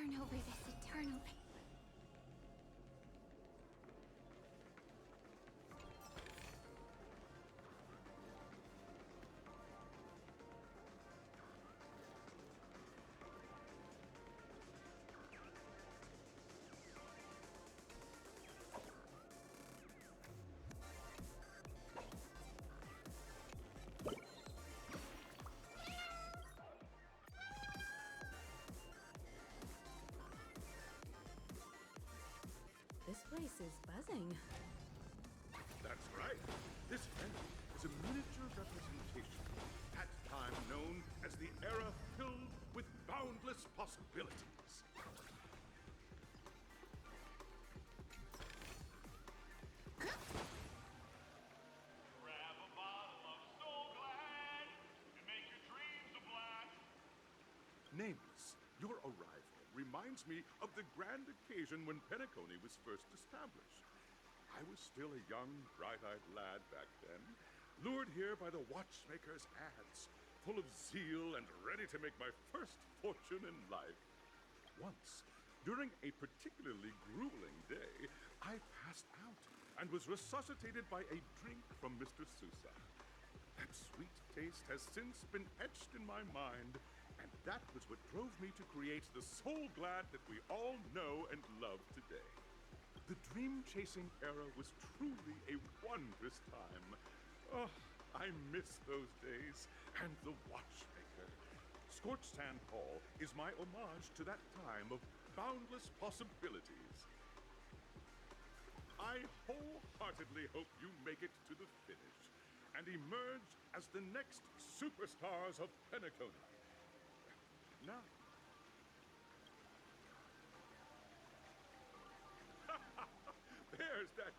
turn over this eternally. This place is buzzing. That's right. This era is a miniature representation of that time known as the era filled with boundless possibilities. Grab a bottle of Soul Glad and make your dreams a blast. Nameless, your arrival reminds me of the grand occasion when Penacony was first established. I was still a young, bright-eyed lad back then, lured here by the watchmaker's ads, full of zeal and ready to make my first fortune in life. Once, during a particularly grueling day, I passed out and was resuscitated by a drink from Mr. Sousa. That sweet taste has since been etched in my mind, and that was what drove me to create the Soul Glad that we all know and love today. The dream-chasing era was truly a wondrous time. Oh, I miss those days and the watchmaker. Scorched Sand Hall is my homage to that time of boundless possibilities. I wholeheartedly hope you make it to the finish and emerge as the next superstars of Penacony. Now, there's that,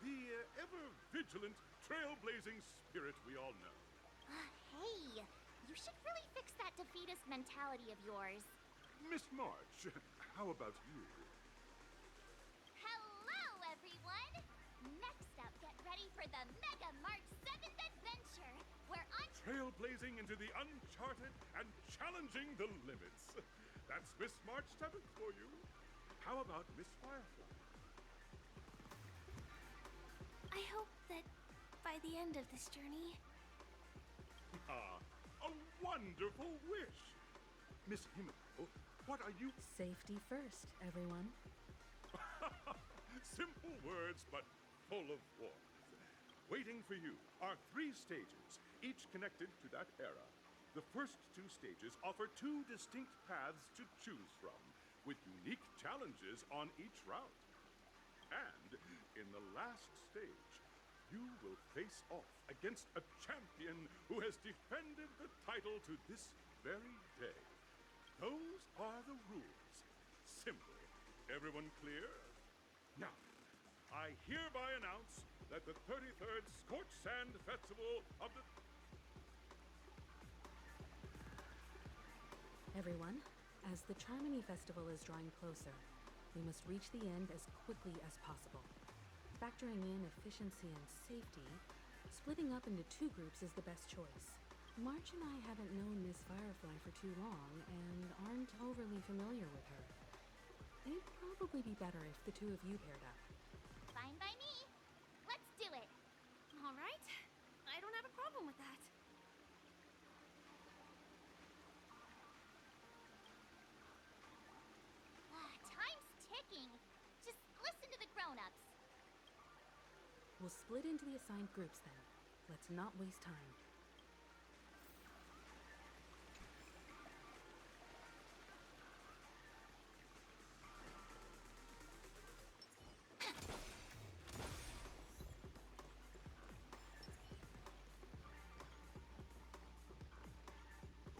the ever-vigilant, trailblazing spirit we all know. Hey, you should really fix that defeatist mentality of yours. Miss March, how about you? Hello, everyone! Next up, get ready for the Mega March 7th adventure, where I'm Trailblazing into the uncharted and challenging the limits. That's Miss March 7th for you. How about Miss Firefly? I hope that by the end of this journey... Ah, a wonderful wish! Miss Himiko, what are you... Safety first, everyone. Simple words, but full of warmth. Waiting for you are 3 stages, each connected to that era. The first 2 stages offer 2 distinct paths to choose from, with unique challenges on each route. And in the last stage, you will face off against a champion who has defended the title to this very day. Those are the rules. Simple. Everyone clear? Now, I hereby announce that the 33rd Scorched Sand Festival of the... Everyone, as the Charmony Festival is drawing closer, we must reach the end as quickly as possible. Factoring in efficiency and safety, splitting up into 2 groups is the best choice. March and I haven't known Miss Firefly for too long and aren't overly familiar with her. It'd probably be better if the 2 of you paired up. Fine by me. Let's do it. All right. I don't have a problem with that. Time's ticking. Just listen to the grown-ups. We'll split into the assigned groups then. Let's not waste time.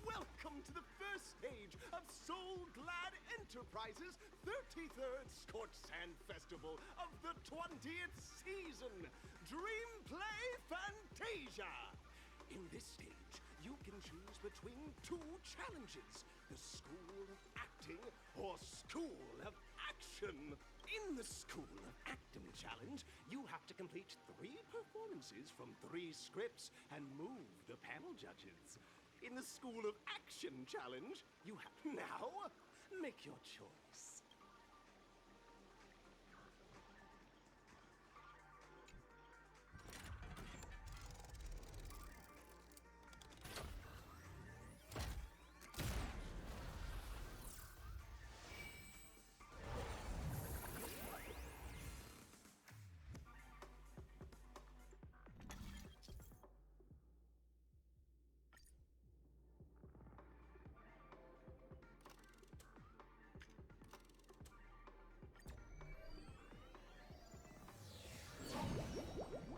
Welcome to the first stage of Soul Glad Enterprises' 33rd Scorched Sand Festival of the 20th season, Dream Play Fantasia. In this stage, you can choose between 2 challenges, the School of Acting or School of Action. In the School of Acting challenge, you have to complete 3 performances from 3 scripts and move the panel judges. in the School of Action challenge. You have now. Make your choice.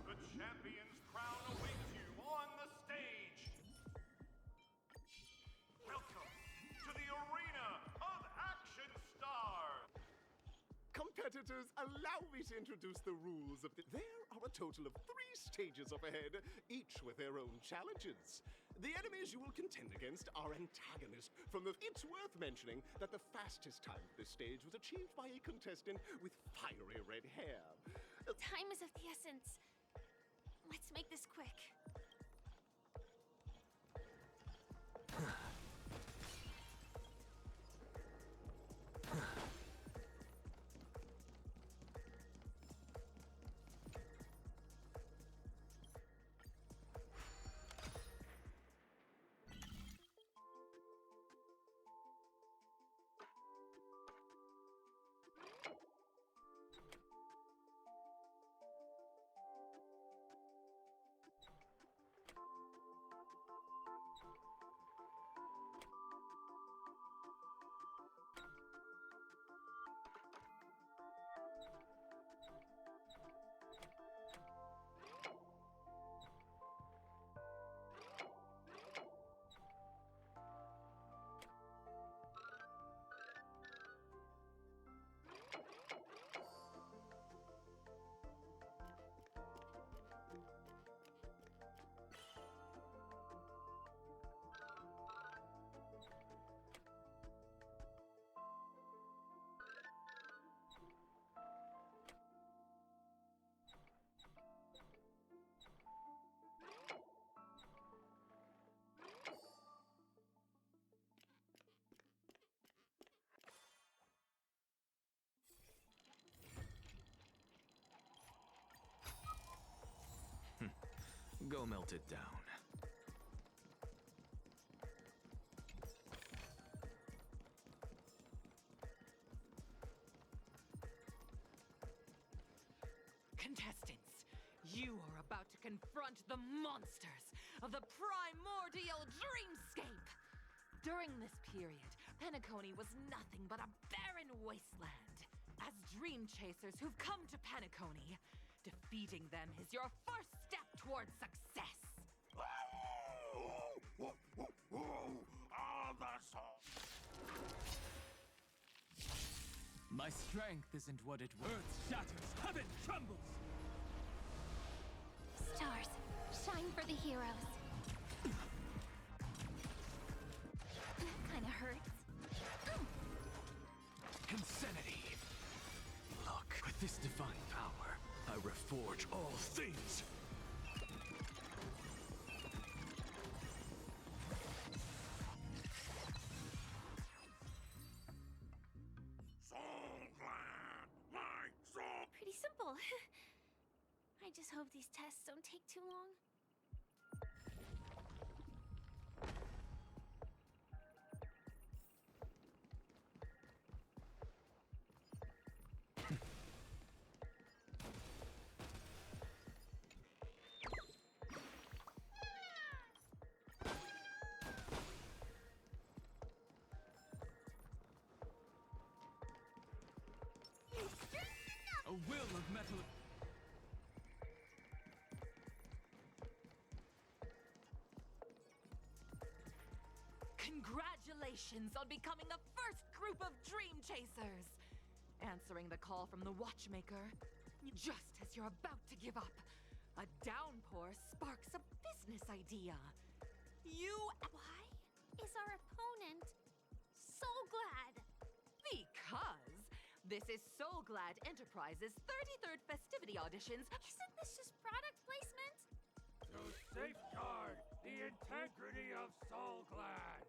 The champion's crown awaits you on the stage. Welcome to the arena of action stars. Competitors, allow me to introduce the rules of the... There are a total of 3 stages up ahead, each with their own challenges. The enemies you will contend against are antagonists. It's worth mentioning that the fastest time for this stage was achieved by a contestant with fiery red hair. Time is of the essence. Let's make this quick. Go melt it down. Contestants, you are about to confront the monsters of the primordial dreamscape. During this period, Penacony was nothing but a barren wasteland. As dream chasers who've come to Penacony, defeating them is your first step towards success. My strength isn't what it was. Earth shatters, heaven trembles! Stars, shine for the heroes. Kinda hurts. Insanity! Look, with this divine power, I reforge all things! Pretty simple. I just hope these tests don't take too long. A will of metal... Congratulations on becoming the first group of dream chasers! Answering the call from the watchmaker, just as you're about to give up, a downpour sparks a business idea. Why is our opponent so glad? Because this is So Glad Enterprises' 33rd festivity auditions. Isn't this just product placement? To safeguard the integrity of Soulglad.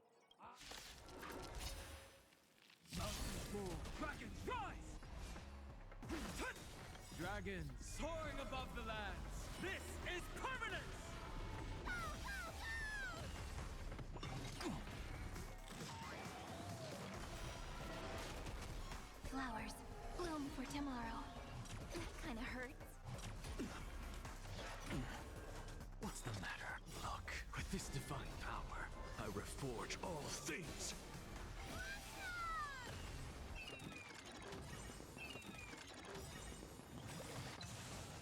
Mountains roar, dragons rise! Dragons soaring above the lands. This is permanence! Flowers bloom for tomorrow. That kind of hurts. What's the matter? Look, with this divine power, I reforge all things.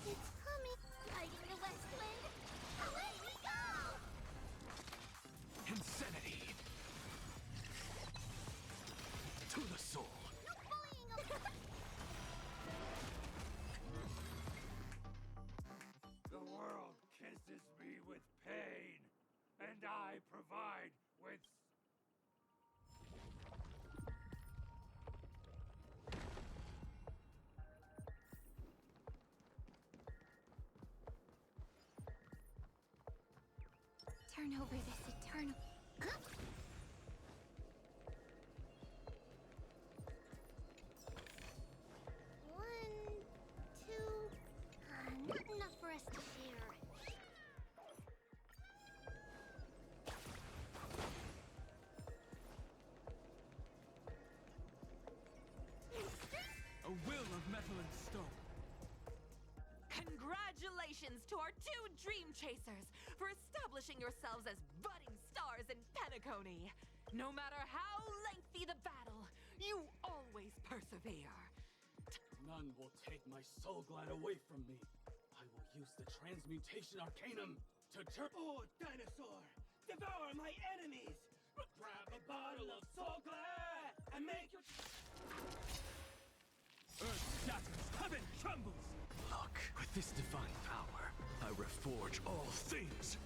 It's coming. Lighting the west wind. Away we go! Insanity! To the soul! No bullying, okay? The world kisses me with pain, and I provide with... Turn over this eternal... One, two... not enough for us to share. A will of metal and stone. Congratulations to our two Dream Chasers for establishing yourselves as budding stars in Penacony. No matter how lengthy the battle, you always persevere. None will take my Soulglad away from me. I will use the Transmutation Arcanum to Oh, dinosaur! Devour my enemies! Grab a bottle of Soulglad and make your... Earth shatters, heaven trembles! Look, with this divine power, I reforge all things!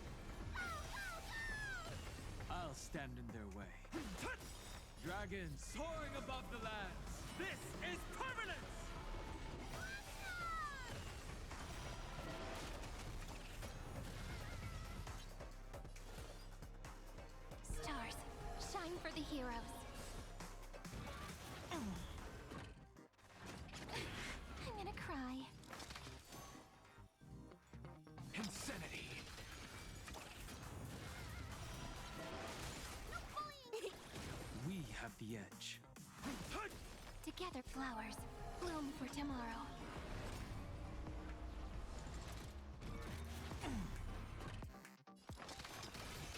I'll stand in their way. Dragons soaring above the lands! This is permanence! Stars, shine for the heroes. I'm gonna cry. Insanity! No bullying! We have the edge. Together, flowers bloom for tomorrow.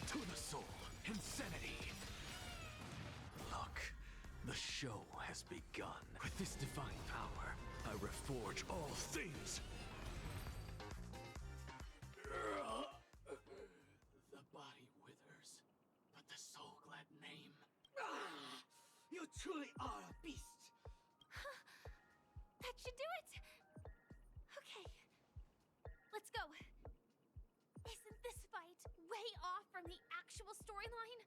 To the soul, insanity! Look, the show has begun. With this divine power, I reforge all things! The body withers, but the Soulglad name... You truly are a beast! That should do it! Okay. Let's go. Isn't this fight way off from the actual storyline?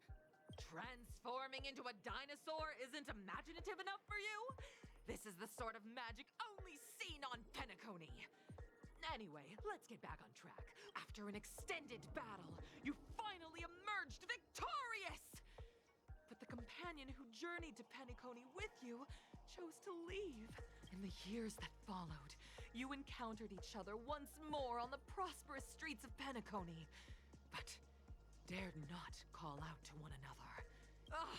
Transforming into a dinosaur isn't imaginative enough for you? This is the sort of magic only seen on Penacony. Anyway, let's get back on track. After an extended battle, you finally emerged victorious! But the companion who journeyed to Penacony with you chose to leave. In the years that followed, you encountered each other once more on the prosperous streets of Penacony, but dared not call out to one another. Ah,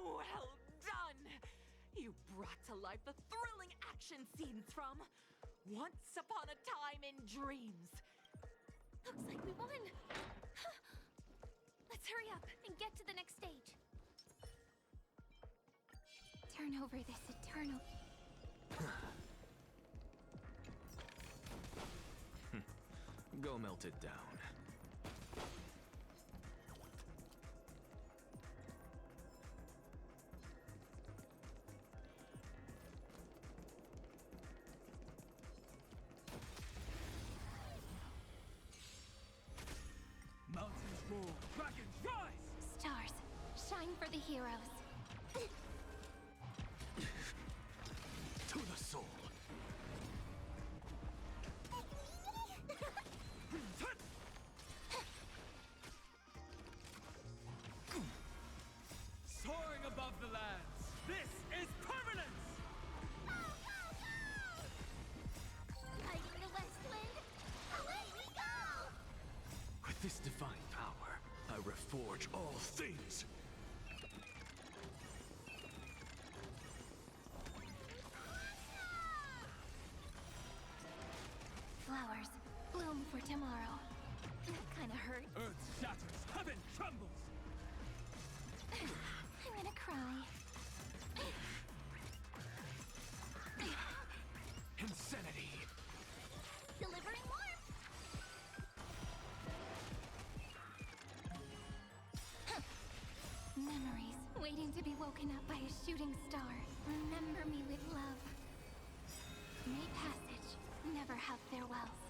well done! You brought to life the thrilling action scenes from Once Upon a Time in Dreams. Looks like we won. Let's hurry up and get to the next stage. Turn over this eternal... Go melt it down. Mountains roar, dragons rise! Stars, shine for the heroes. To the soul! Search all things. Flowers bloom for tomorrow. That kind of hurt. Earth shatters, heaven trembles! I'm gonna cry. Insanity. Delivering warmth. Memories waiting to be woken up by a shooting star. Remember me with love. May passage never have farewells.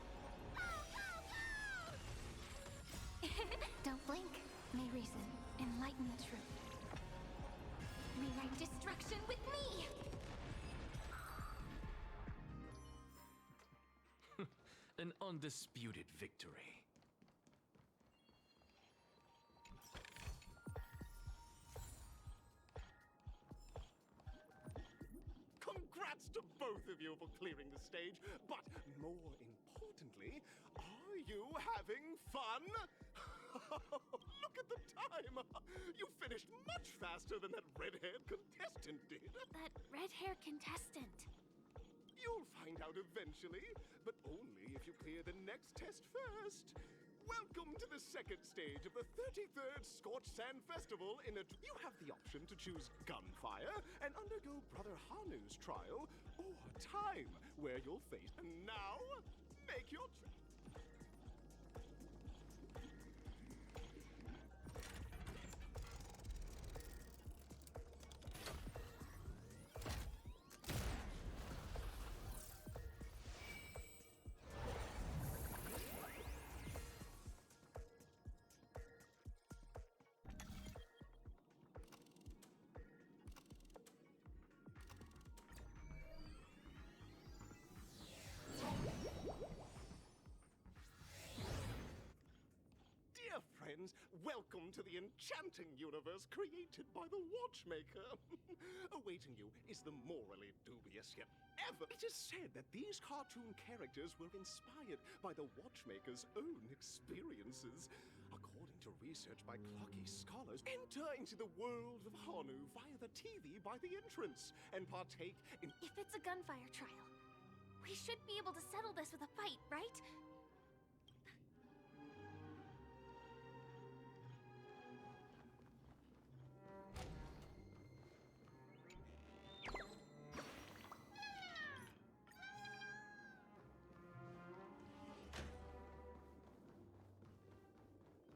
Don't blink. May reason enlighten the truth. Rewrite destruction with me. An undisputed victory. Congrats to both of you for clearing the stage, but more importantly, are you having fun? Look at the time! You finished much faster than that red-haired contestant did. That red-haired contestant. You'll find out eventually, but only if you clear the next test first. Welcome to the second stage of the 33rd Scorched Sand Festival in a... You have the option to choose gunfire and undergo Brother Hanu's trial, or time, where you'll face... And now, make your choice. Dear friends, welcome to the enchanting universe created by the Watchmaker. Awaiting you is the morally dubious yet ever. It is said that these cartoon characters were inspired by the Watchmaker's own experiences. According to research by clocky scholars, enter into the world of Hanu via the TV by the entrance and partake in... If it's a gunfire trial, we should be able to settle this with a fight, right?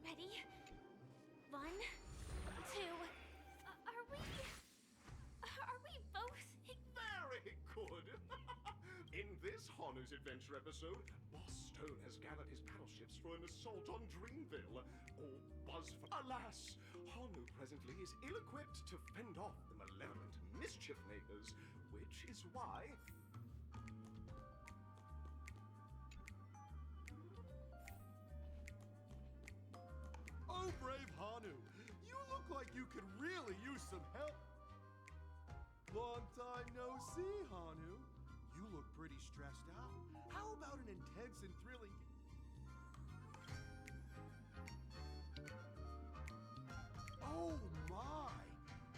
Ready? 1, 2. Are we both? Very good. In this Hanu's Adventure episode, Boss Stone has gathered his battleships for an assault on Dreamville, or Buzzfire. Alas, Hanu presently is ill-equipped to fend off the malevolent mischief makers, which is why... Oh, brave Hanu, you look like you could really use some help. Long time no see, Hanu. You look pretty stressed out. How about an intense and thrilling... Oh my!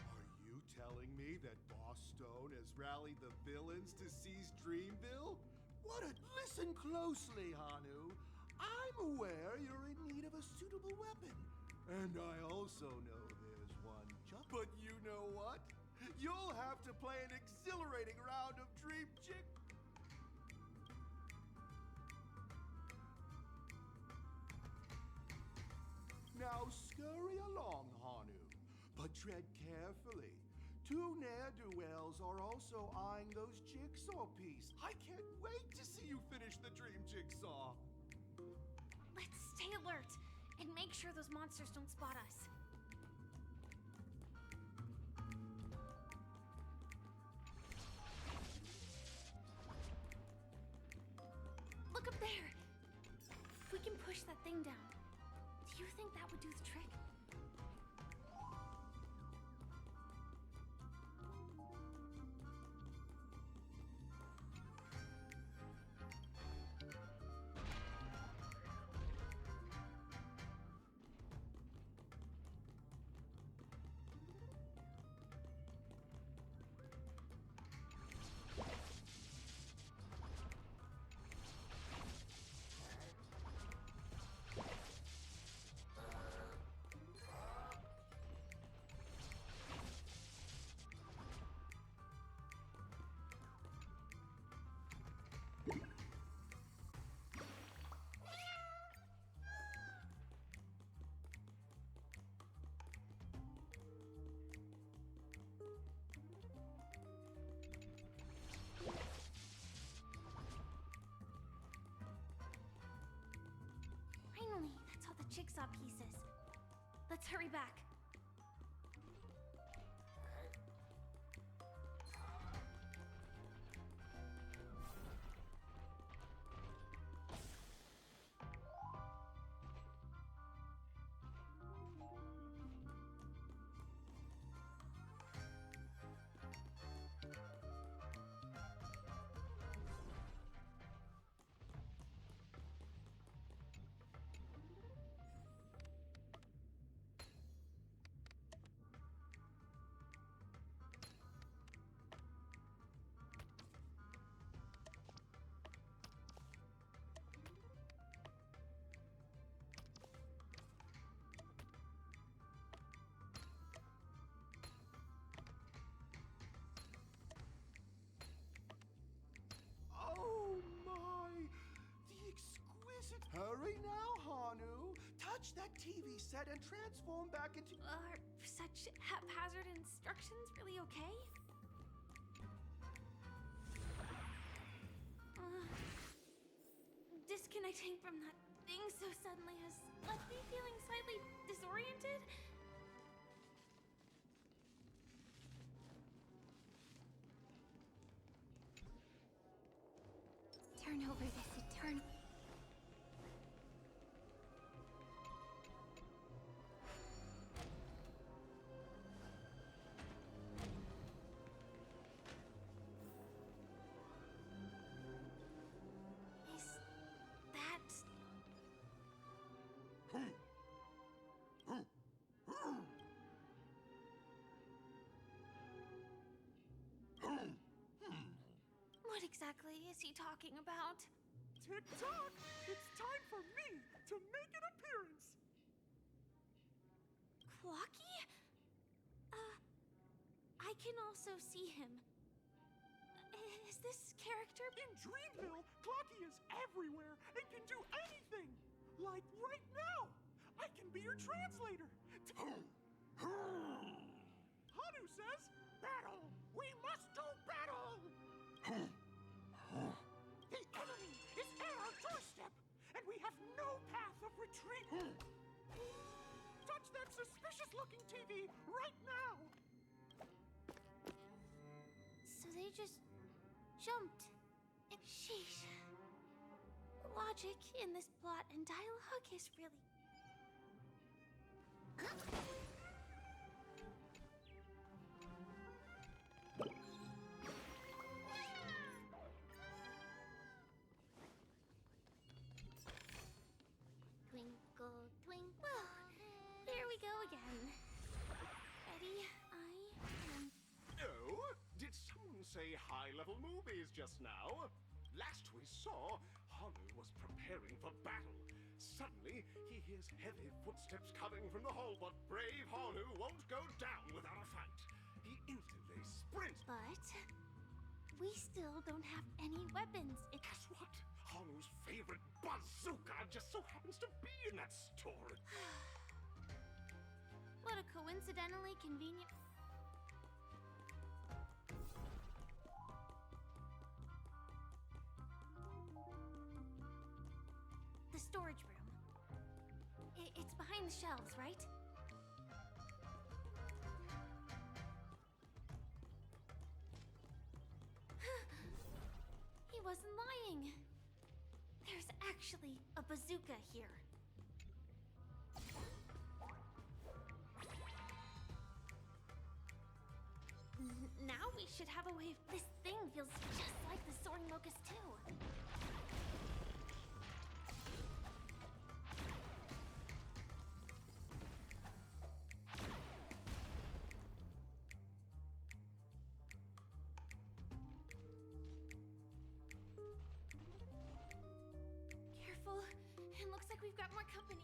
Are you telling me that Boss Stone has rallied the villains to seize Dreamville? What a... Listen closely, Hanu. I'm aware you're in need of a suitable weapon. And I also know there's one just... But you know what? You'll have to play an exhilarating round of Dream Chick... Now scurry along, Hanu, but tread carefully. Two ne'er-do-wells are also eyeing those jigsaw pieces. I can't wait to see you finish the dream jigsaw. Let's stay alert and make sure those monsters don't spot us. Look up there. If we can push that thing down, do you think that would do the trick? jigsaw pieces. Let's hurry back. Oh my! The exquisite. Hurry now, Hanu! Touch that TV set and transform back into. Are such haphazard instructions really okay? Disconnecting from that thing so suddenly has left me feeling slightly disoriented. Turn over this eternal. Is that... What exactly is he talking about? Tick-tock! It's time for me to make an appearance! Clocky? I can also see him. Is this character... In Dreamville, Clocky is everywhere and can do anything! Like right now! I can be your translator! Hanu says, battle! We must do battle! The enemy is at our doorstep, and we have no path of retreat! Touch that suspicious-looking TV right now! So they just jumped. Sheesh. Logic in this plot and dialogue is really... Twinkle, twinkle. Here we go again. Ready? I am... Oh, did someone say high-level movies just now? Last we saw, Hanu was preparing for battle. Suddenly, he hears heavy footsteps coming from the hall, but brave Hanu won't go down without a fight. He instantly sprints. But... we still don't have any weapons. Guess what? Hanu's favorite bazooka just so happens to be in that store. What a coincidentally convenient... The storage room. It's behind the shelves, right? He wasn't lying. There's actually a bazooka here. Now we should have a way of... This thing feels just like the soaring locust too. Careful. It looks like we've got more company.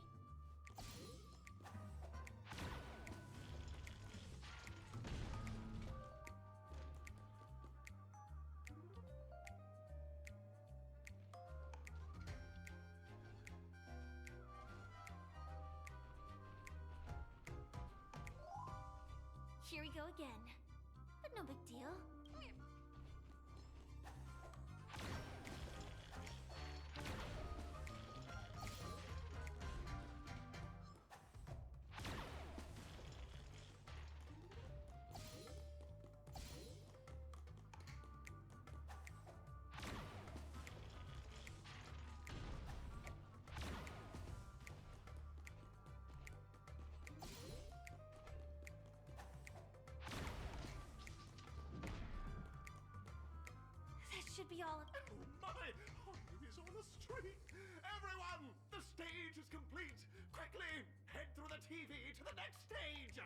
Here we go again. But no big deal. Come here. be all of... Oh my! Harley is on a streak! Everyone! The stage is complete! Quickly! Head through the TV to the next stage!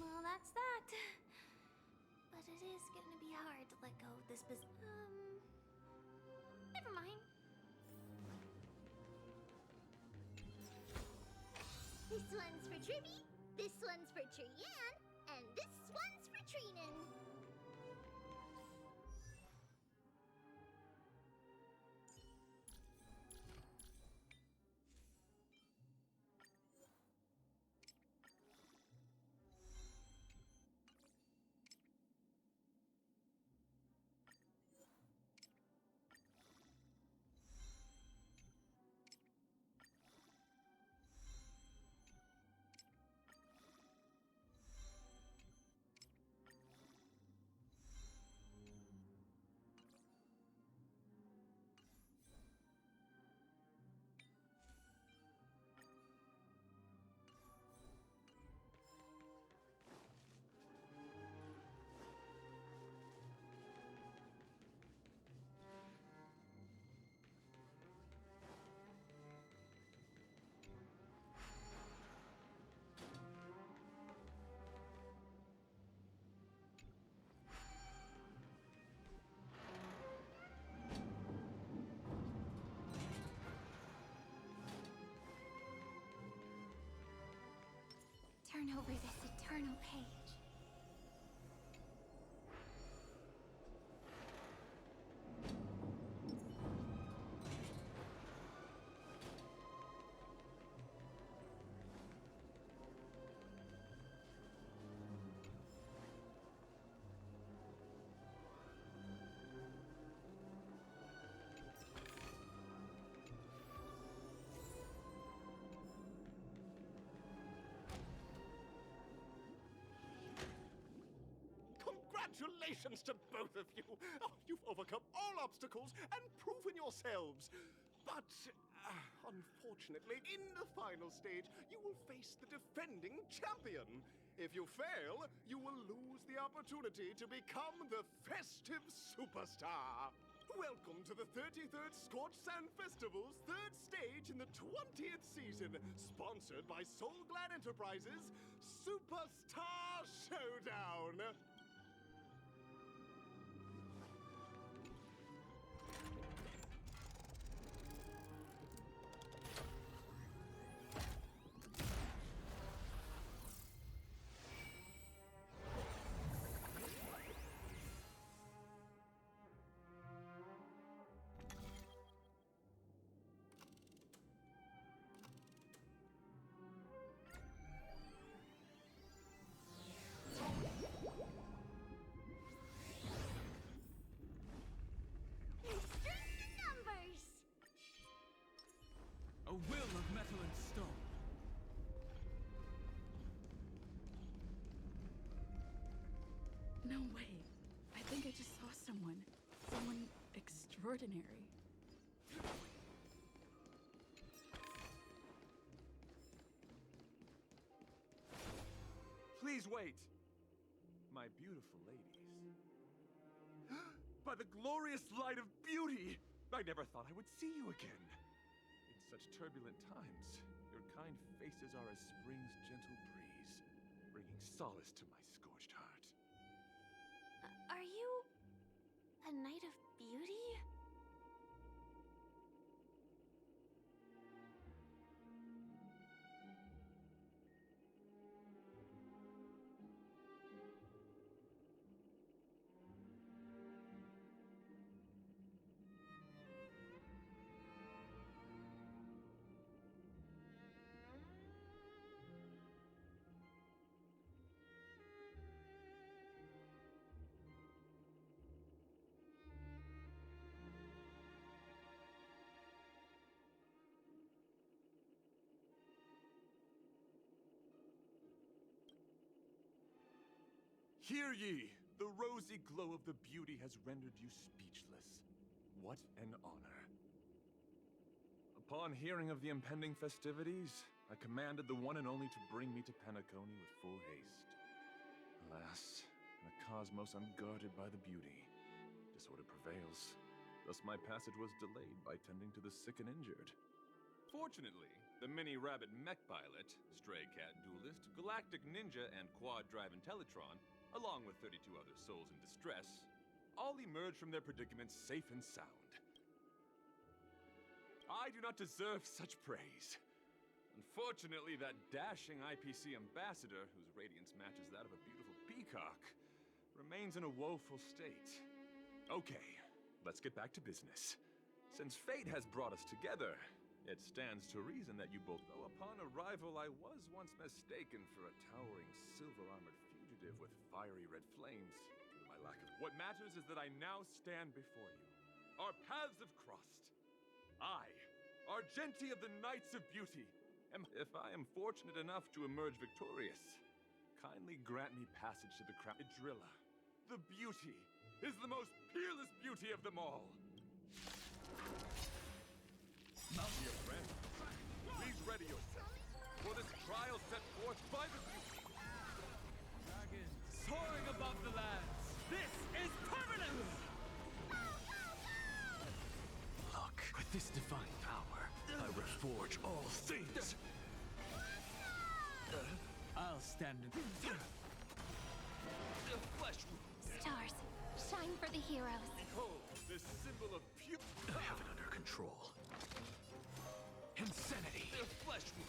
Well, that's that. But it is gonna be hard to let go of this never mind. This one's for Tribby, this one's for Trian, and this one's for Treenan. Turn over this eternal page. Congratulations to both of you! Oh, you've overcome all obstacles and proven yourselves. But, unfortunately, in the final stage, you will face the defending champion. If you fail, you will lose the opportunity to become the festive superstar. Welcome to the 33rd Scorch Sand Festival's third stage in the 20th season, sponsored by Soul Glad Enterprises' Superstar Showdown. A will of metal and stone. No way. I think I just saw someone. Someone extraordinary. Please wait, my beautiful ladies. By the glorious light of beauty, I never thought I would see you again. In such turbulent times, your kind faces are as spring's gentle breeze, bringing solace to my scorched heart. Are you a knight of beauty? Hear ye! The rosy glow of the beauty has rendered you speechless. What an honor. Upon hearing of the impending festivities, I commanded the one and only to bring me to Penacony with full haste. Alas, in a cosmos unguarded by the beauty, disorder prevails. Thus my passage was delayed by tending to the sick and injured. Fortunately, the mini-rabbit mech pilot, stray cat duelist, galactic ninja, and quad-drive Intellitron, along with 32 other souls in distress, all emerged from their predicaments safe and sound. I do not deserve such praise. Unfortunately, that dashing IPC ambassador, whose radiance matches that of a beautiful peacock, remains in a woeful state. Okay, let's get back to business. Since fate has brought us together, it stands to reason that you both, though upon arrival I was once mistaken for a towering silver-armored fugitive with fiery red flames, due to my lack of... What matters is that I now stand before you. Our paths have crossed. I, Argenti of the Knights of Beauty, if I am fortunate enough to emerge victorious, kindly grant me passage to the crown. Idrilla, the beauty, is the most peerless beauty of them all. Mount your friend. Please ready yourself for this trial set forth by the beauty. Dragons soaring above the lands. This is permanent! Look, with this divine power, I reforge all things. I'll stand in The flesh wound. Stars, shine for the heroes. Behold, this symbol of pure... I have it under control. Insanity. The flesh wound.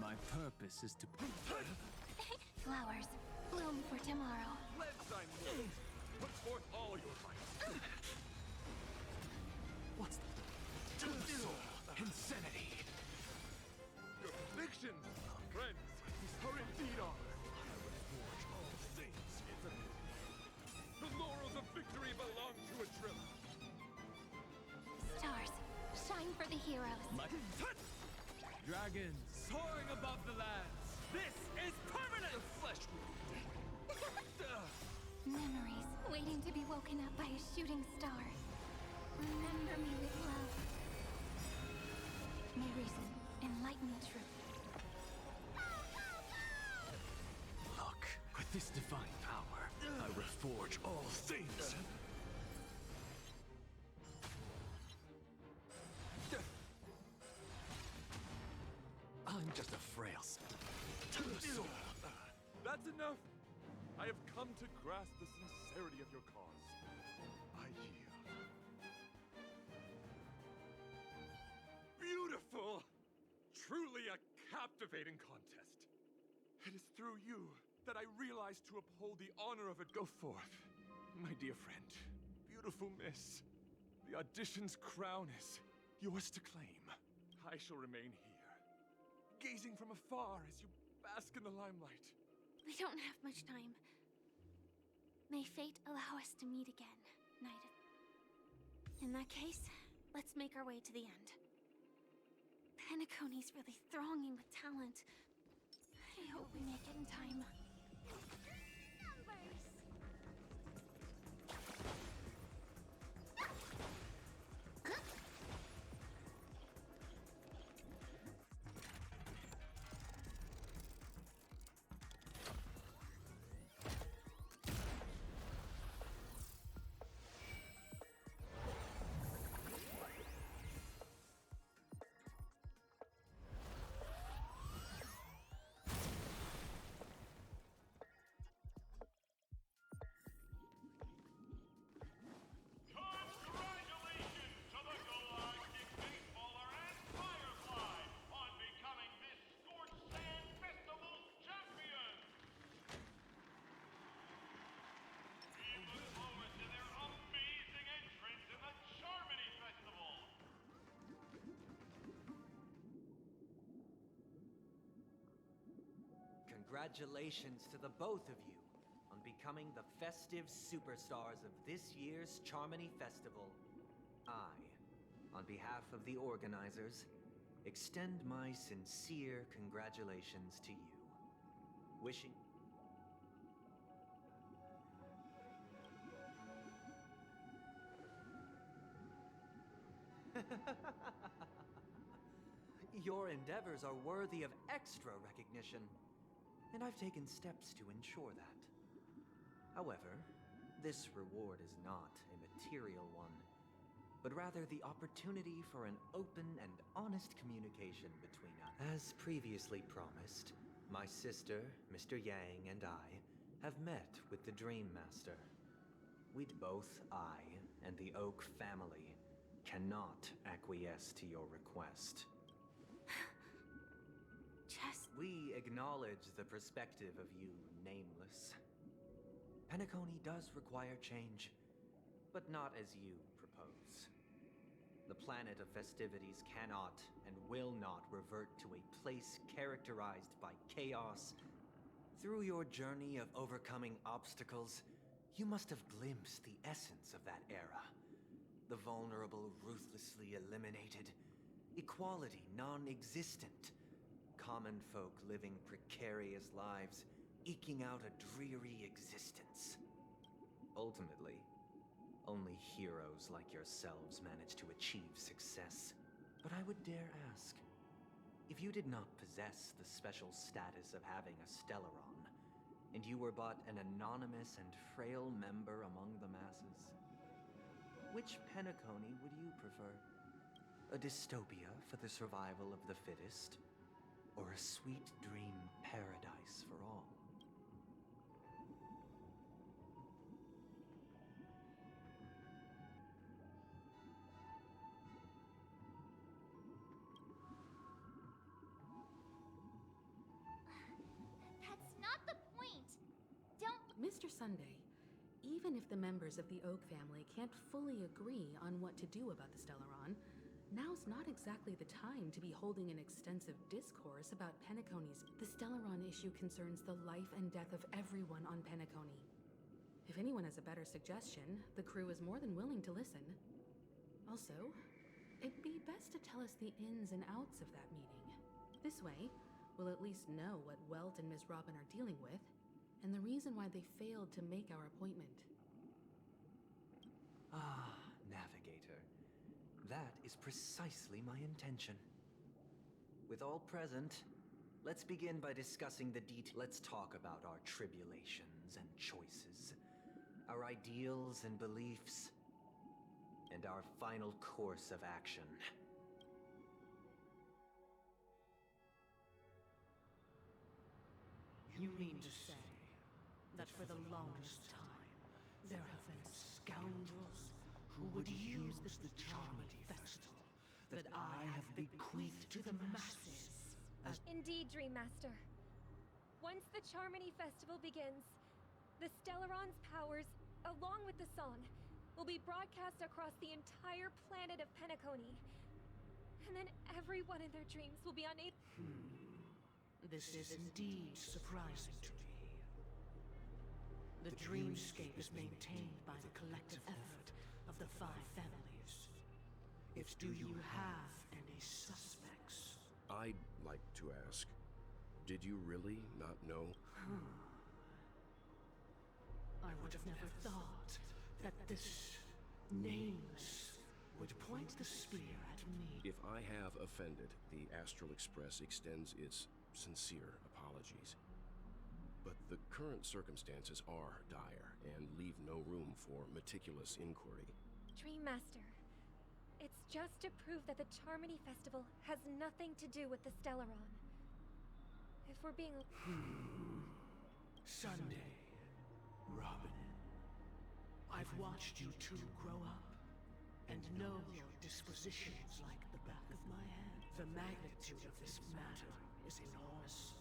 My purpose is to... Flowers, bloom for tomorrow. Ledsime wound. Put forth all your might. What's that? To the soul. Insanity. Your convictions, friends, are indeed honor. I reforge all things. It's a pity. The laurels of victory belong to Idrilla. Stars, shine for the heroes. My... Dragons soaring above the lands. This is permanent! The flesh wound. Memories waiting to be woken up by a shooting star. Remember me with love. May reason enlighten truth. Look, with this divine power, I reforge all things. I'm just a frail to the soul. That's enough. I have come to grasp the sincerity of your cause. I yield. Beautiful! Truly a captivating contest. It is through you that I realize to uphold the honor of it. Go forth, my dear friend. Beautiful miss. The audition's crown is yours to claim. I shall remain here, gazing from afar as you bask in the limelight. We don't have much time. May fate allow us to meet again, Knight of... In that case, let's make our way to the end. Penacony's really thronging with talent. I hope we make it in time. Numbers! Congratulations to the Galactic Baseballer and Firefly on becoming this Scorched Sand Festival's champions! We look forward to their amazing entrance in the Charmony Festival! Congratulations to the both of you on becoming the festive superstars of this year's Charmony Festival. I, on behalf of the organizers, extend my sincere congratulations to you. Wishing... Your endeavors are worthy of extra recognition, and I've taken steps to ensure that. However, this reward is not a material one, but rather the opportunity for an open and honest communication between us. As previously promised, my sister, Mr. Yang, and I have met with the Dream Master. Both I and the Oak family cannot acquiesce to your request. We acknowledge the perspective of you, Nameless. Penacony does require change, but not as you propose. The planet of festivities cannot and will not revert to a place characterized by chaos. Through your journey of overcoming obstacles, you must have glimpsed the essence of that era. The vulnerable ruthlessly eliminated, equality non-existent, common folk living precarious lives, eking out a dreary existence. Ultimately, only heroes like yourselves manage to achieve success. But I would dare ask, if you did not possess the special status of having a Stellaron, and you were but an anonymous and frail member among the masses, which Penacony would you prefer? A dystopia for the survival of the fittest? Or a sweet dream paradise for all? That's not the point! Don't... Mr. Sunday, even if the members of the Oak family can't fully agree on what to do about the Stellaron, now's not exactly the time to be holding an extensive discourse about Penacony's... The Stellaron issue concerns the life and death of everyone on Penacony. If anyone has a better suggestion, the crew is more than willing to listen. Also, it'd be best to tell us the ins and outs of that meeting. This way, we'll at least know what Welt and Ms. Robin are dealing with, and the reason why they failed to make our appointment. Ah, Navigator. That is precisely my intention. With all present, let's begin by discussing the details. Let's talk about our tribulations and choices, our ideals and beliefs, and our final course of action. You mean to say that for the longest time, there have been scoundrels who would use the Charmony Festival that I have bequeathed to the masses as... Indeed, Dream Master. Once the Charmony Festival begins, the Stellaron's powers, along with the song, will be broadcast across the entire planet of Penacony. And then everyone in their dreams will be unable... This is indeed surprising to me. The dreamscape is maintained by the collective effort of the 5 families. Do you have any suspects? I'd like to ask, did you really not know? I would have never thought that this Nameless would point the spear at me. If I have offended, the Astral Express extends its sincere apologies. But the current circumstances are dire and leave no room for meticulous inquiry. Dream Master, it's just to prove that the Charmony Festival has nothing to do with the Stellaron. If we're being... Sunday, Robin. I've watched you two grow up and know your dispositions like the back of my hand. The magnitude of this matter is enormous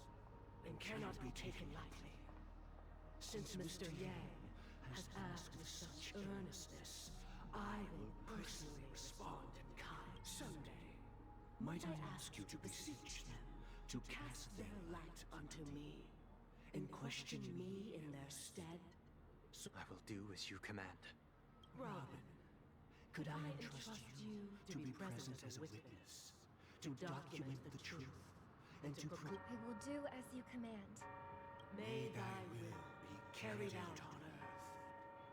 and cannot be taken lightly. Since Mr. Yang has asked with such earnestness, I will personally respond in kind. Sunday, might I ask you to beseech them to cast their light unto me and question me in their stead? So I will do as you command. Robin, could I entrust you to be present as a witness, to to document the truth, and to I will do as you command. May thy will be carried out on earth,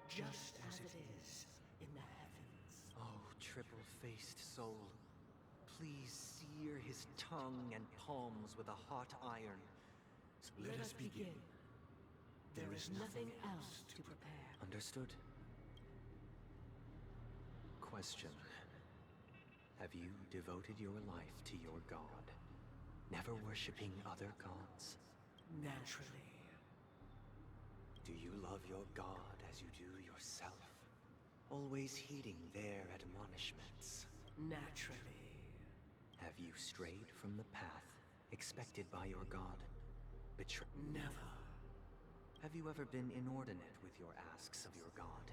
just as it is in the heavens. Oh, triple-faced soul, please sear his tongue and palms with a hot iron. Let us begin. There is nothing else to prepare. Understood. Question. Have you devoted your life to your god, never worshipping other gods? Naturally. Do you love your god as you do yourself? Always heeding their admonishments? Naturally. Have you strayed from the path expected by your god? Never. Have you ever been inordinate with your asks of your god?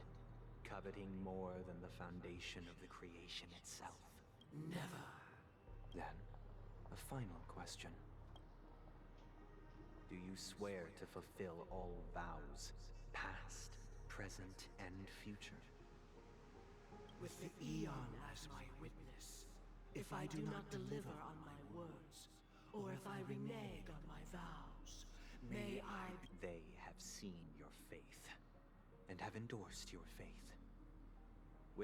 Coveting more than the foundation of the creation itself? Never. Then, a final question. Do you swear to fulfill all vows, past, present, and future? With the Eon as my witness, if I do not deliver on my words, or if I renege on my vows, may I... They have seen your faith, and have endorsed your faith.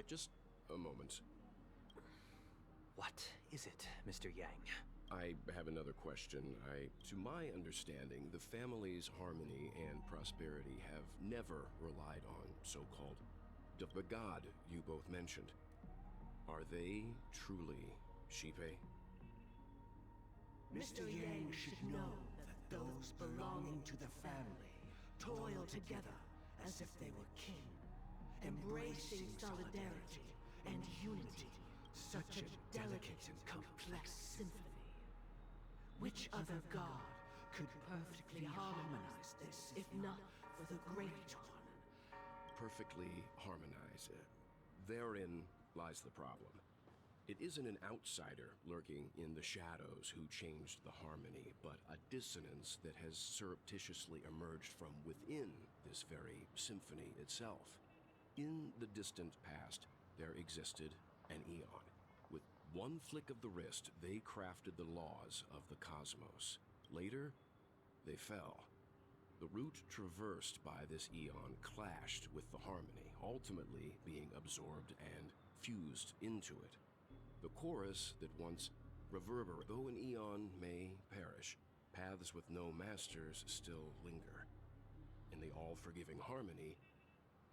Just a moment. What is it, Mr. Yang? I have another question. To my understanding, the family's harmony and prosperity have never relied on so-called the god you both mentioned. Are they truly Shipe? Mr. Yang should know that those belonging to the family toil together as if they were kin, embracing solidarity and unity, such a delicate and complex symphony. Which other god could perfectly harmonize this, if not for the Great One? Perfectly harmonize it. Therein lies the problem. It isn't an outsider lurking in the shadows who changed the harmony, but a dissonance that has surreptitiously emerged from within this very symphony itself. In the distant past, there existed an Eon. With one flick of the wrist, they crafted the laws of the cosmos. Later, they fell. The route traversed by this Eon clashed with the harmony, ultimately being absorbed and fused into it. The chorus that once reverberated, though an Eon may perish, paths with no masters still linger. In the all-forgiving harmony,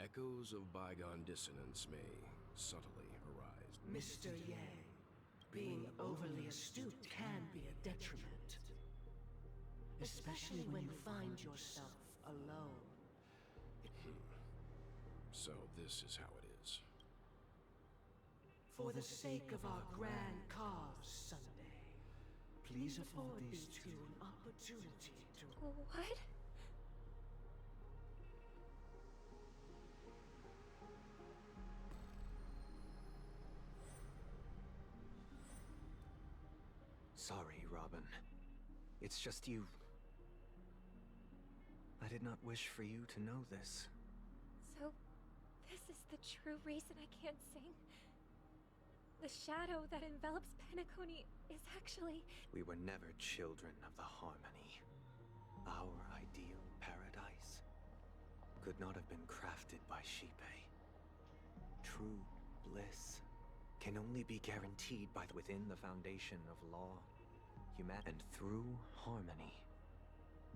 echoes of bygone dissonance may subtly arise. Mr. Yang, being overly astute can be a detriment. Especially when you find yourself alone. So this is how it is. For the sake of our grand cause, Sunday, please afford these two an opportunity to... What? Sorry, Robin. It's just you. I did not wish for you to know this. So, this is the true reason I can't sing? The shadow that envelops Penacony is actually... We were never children of the harmony. Our ideal paradise could not have been crafted by Shipe. True bliss can only be guaranteed by within the foundation of law, and through harmony,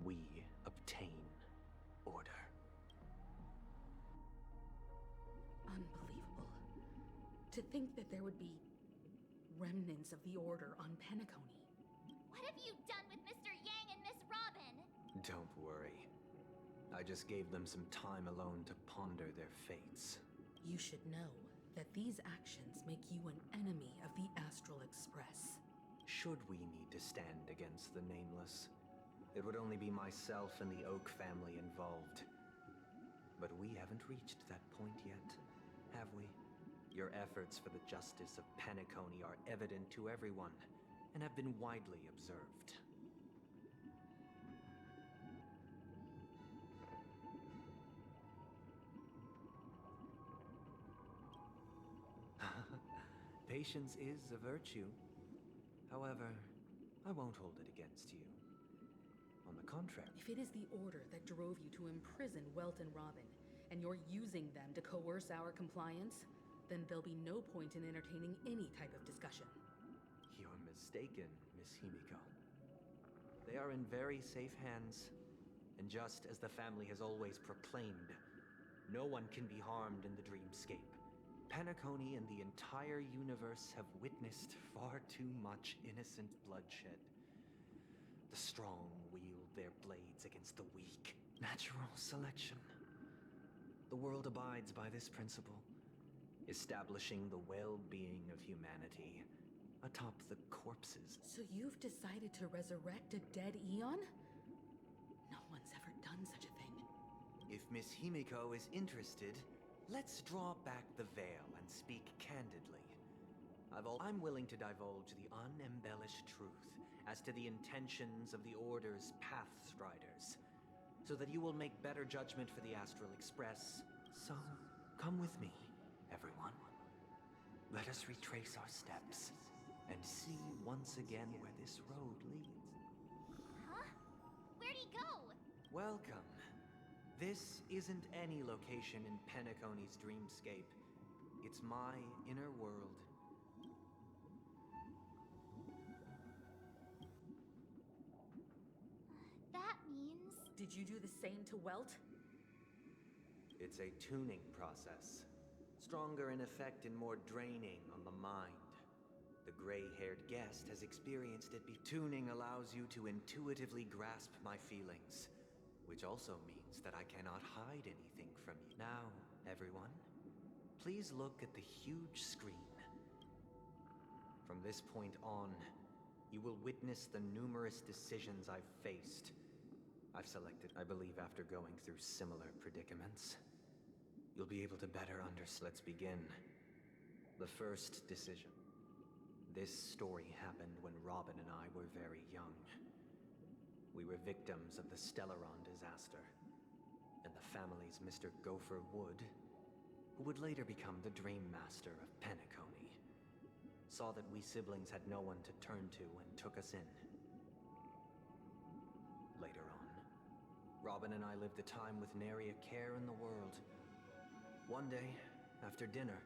we obtain order. Unbelievable. To think that there would be remnants of the Order on Penacony. What have you done with Mr. Yang and Miss Robin? Don't worry. I just gave them some time alone to ponder their fates. You should know that these actions make you an enemy of the Astral Express. Should we need to stand against the Nameless, it would only be myself and the Oak family involved. But we haven't reached that point yet, have we? Your efforts for the justice of Penacony are evident to everyone, and have been widely observed. Patience is a virtue. However, I won't hold it against you. On the contrary. If it is the Order that drove you to imprison Welt and Robin, and you're using them to coerce our compliance, then there'll be no point in entertaining any type of discussion. You're mistaken, Miss Himiko. They are in very safe hands, and just as the family has always proclaimed, no one can be harmed in the dreamscape. Penacony and the entire universe have witnessed far too much innocent bloodshed. The strong wield their blades against the weak. Natural selection. The world abides by this principle, establishing the well-being of humanity atop the corpses. So you've decided to resurrect a dead Eon? No one's ever done such a thing. If Miss Himiko is interested, let's draw back the veil and speak candidly. I'm willing to divulge the unembellished truth as to the intentions of the Order's Pathstriders, so that you will make better judgment for the Astral Express. So, come with me, everyone. Let us retrace our steps and see once again where this road leads. Huh? Where'd he go? Welcome. This isn't any location in Penacony's dreamscape. It's my inner world. That means... Did you do the same to Welt? It's a tuning process. Stronger in effect and more draining on the mind. The gray-haired guest has experienced it. Tuning allows you to intuitively grasp my feelings, which also means that I cannot hide anything from you. Now, everyone, please look at the huge screen. From this point on, you will witness the numerous decisions I've faced. I've selected, I believe, after going through similar predicaments. You'll be able to better understand. Let's begin. The first decision. This story happened when Robin and I were very young. We were victims of the Stellaron disaster, and the family's Mr. Gopher Wood, who would later become the Dream Master of Penacony, saw that we siblings had no one to turn to and took us in. Later on, Robin and I lived a time with nary a care in the world. One day, after dinner,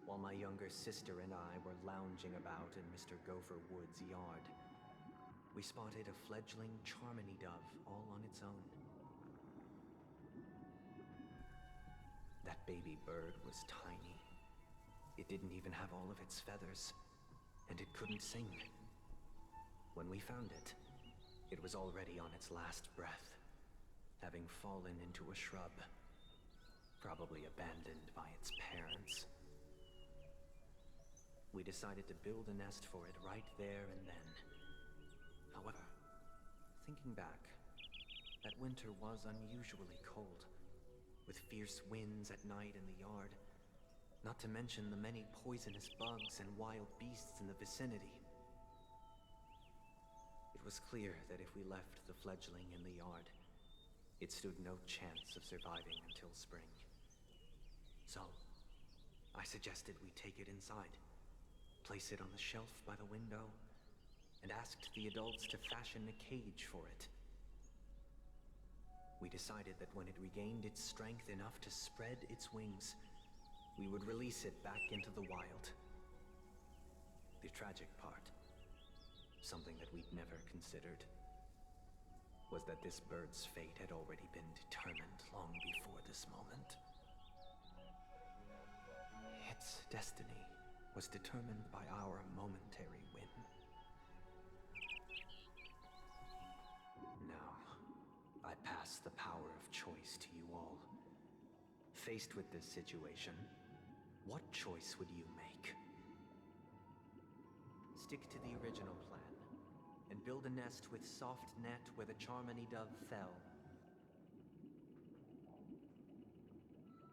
while my younger sister and I were lounging about in Mr. Gopher Wood's yard, we spotted a fledgling Charmony dove all on its own. That baby bird was tiny. It didn't even have all of its feathers, and it couldn't sing. When we found it, it was already on its last breath, having fallen into a shrub, probably abandoned by its parents. We decided to build a nest for it right there and then. However, thinking back, that winter was unusually cold, with fierce winds at night in the yard, not to mention the many poisonous bugs and wild beasts in the vicinity. It was clear that if we left the fledgling in the yard, it stood no chance of surviving until spring. So, I suggested we take it inside, place it on the shelf by the window, and asked the adults to fashion a cage for it. We decided that when it regained its strength enough to spread its wings, we would release it back into the wild. The tragic part, something that we'd never considered, was that this bird's fate had already been determined long before this moment. Its destiny was determined by our momentary whim. Now, I pass the power of choice to you all. Faced with this situation, what choice would you make? Stick to the original plan, and build a nest with soft net where the Charmony dove fell.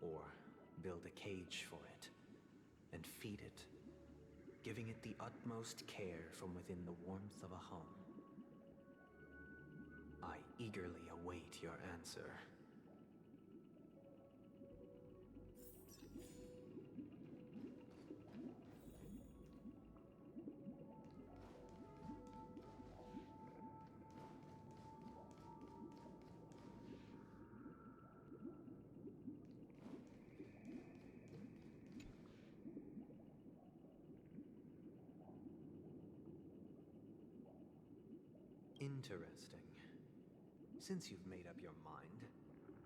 Or build a cage for it, and feed it, giving it the utmost care from within the warmth of a home. I eagerly await your answer. Interesting. Since you've made up your mind,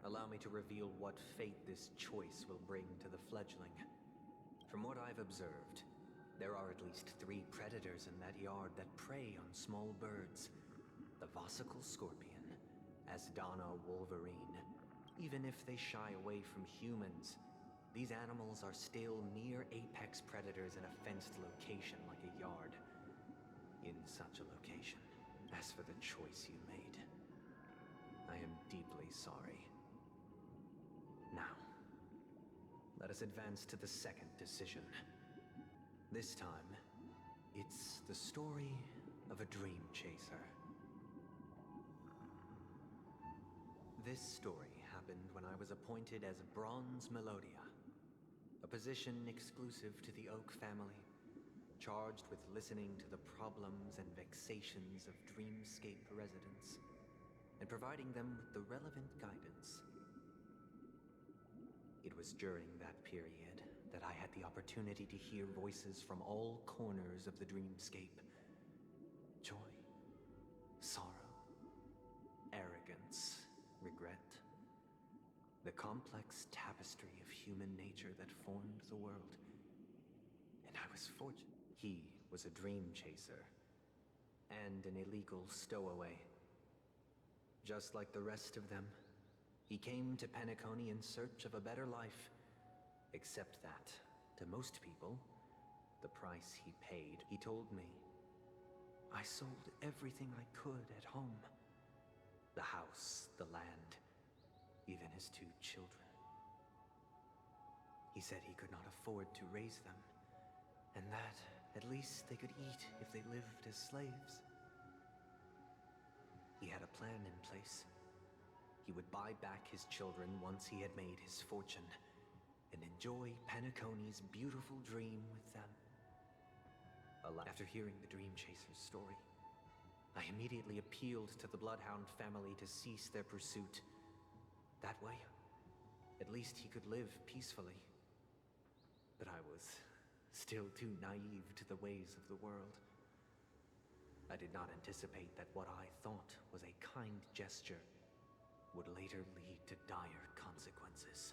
allow me to reveal what fate this choice will bring to the fledgling. From what I've observed, there are at least 3 predators in that yard that prey on small birds. The Vosicle Scorpion, Asdana Wolverine. Even if they shy away from humans, these animals are still near apex predators in a fenced location like a yard. In such a location. As for the choice you made, I am deeply sorry. Now, let us advance to the second decision. This time, it's the story of a dream chaser. This story happened when I was appointed as Bronze Melodia, a position exclusive to the Oak family, charged with listening to the problems and vexations of Dreamscape residents, and providing them with the relevant guidance. It was during that period that I had the opportunity to hear voices from all corners of the Dreamscape. Joy, sorrow, arrogance, regret. The complex tapestry of human nature that formed the world. And I was fortunate. He was a dream chaser, and an illegal stowaway. Just like the rest of them, he came to Penacony in search of a better life. Except that, to most people, the price he paid, he told me. I sold everything I could at home. The house, the land, even his 2 children. He said he could not afford to raise them, and that at least they could eat if they lived as slaves. He had a plan in place. He would buy back his children once he had made his fortune, and enjoy Penacony's beautiful dream with them. After hearing the Dream Chaser's story, I immediately appealed to the Bloodhound family to cease their pursuit. That way, at least he could live peacefully. But I was still too naive to the ways of the world. I did not anticipate that what I thought was a kind gesture would later lead to dire consequences.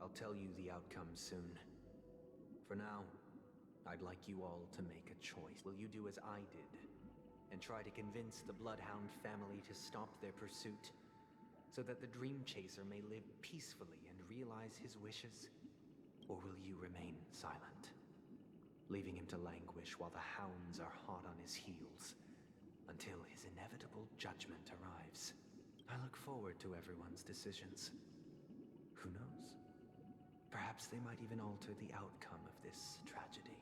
I'll tell you the outcome soon. For now, I'd like you all to make a choice. Will you do as I did, and try to convince the Bloodhound family to stop their pursuit, so that the Dream Chaser may live peacefully and realize his wishes? Or will you remain silent, leaving him to languish while the hounds are hot on his heels, until his inevitable judgment arrives? I look forward to everyone's decisions. Who knows? Perhaps they might even alter the outcome of this tragedy.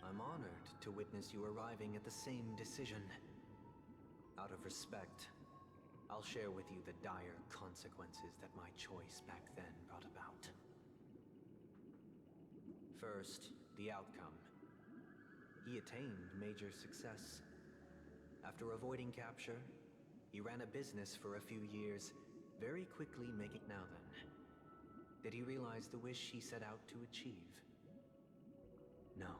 I'm honored to witness you arriving at the same decision. Out of respect, I'll share with you the dire consequences that my choice back then brought about. First, the outcome. He attained major success. After avoiding capture, he ran a business for a few years, very quickly making... Now then, did he realize the wish he set out to achieve? No.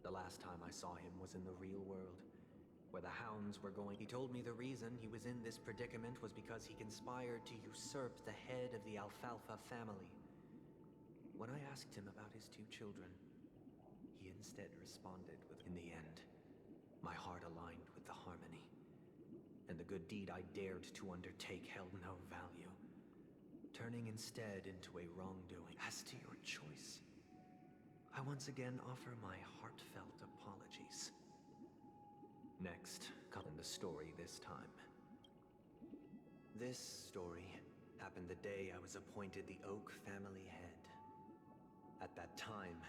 The last time I saw him was in the real world, where the hounds were going. He told me the reason he was in this predicament was because he conspired to usurp the head of the Alfalfa family. When I asked him about his 2 children, he instead responded with, in the end, my heart aligned with the harmony, and the good deed I dared to undertake held no value, turning instead into a wrongdoing. As to your choice, I once again offer my heartfelt apologies. Next, come in the story this time. This story happened the day I was appointed the Oak family head. At that time,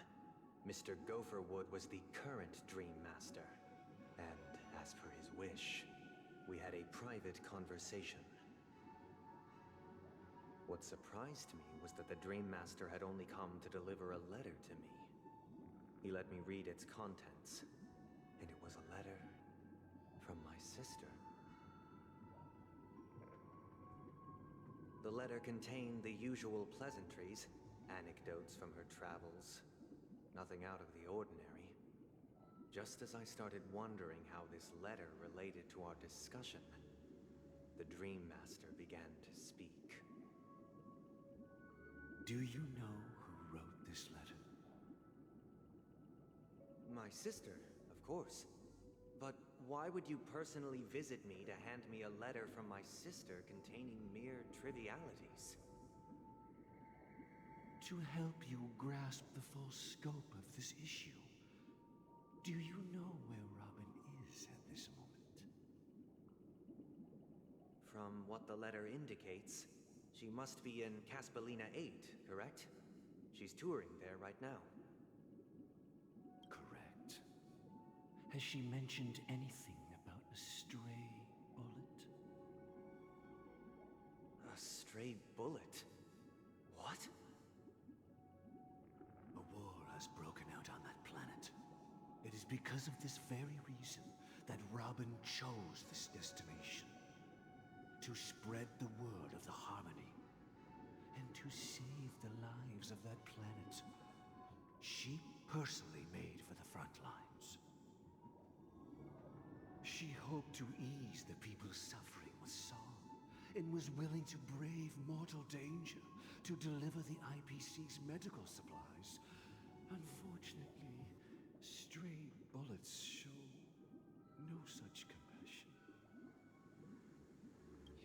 Mr. Gopherwood was the current Dream Master, as per his wish, we had a private conversation. What surprised me was that the Dream Master had only come to deliver a letter to me. He let me read its contents, and it was a letter from my sister. The letter contained the usual pleasantries, anecdotes from her travels, nothing out of the ordinary. Just as I started wondering how this letter related to our discussion, the Dream Master began to speak. Do you know who wrote this letter? My sister, of course. But why would you personally visit me to hand me a letter from my sister containing mere trivialities? To help you grasp the full scope of this issue. Do you know where Robin is at this moment? From what the letter indicates, she must be in Caspelina 8, correct? She's touring there right now. Correct. Has she mentioned anything about a stray bullet? A stray bullet? What? A war has broken out on that planet. It is because of this very reason that Robin chose this destination. To spread the word of the Harmony. And to save the lives of that planet she personally made for the front lines. She hoped to ease the people's suffering with song, and was willing to brave mortal danger to deliver the IPC's medical supplies. Unfortunately, stray bullets show no such compassion.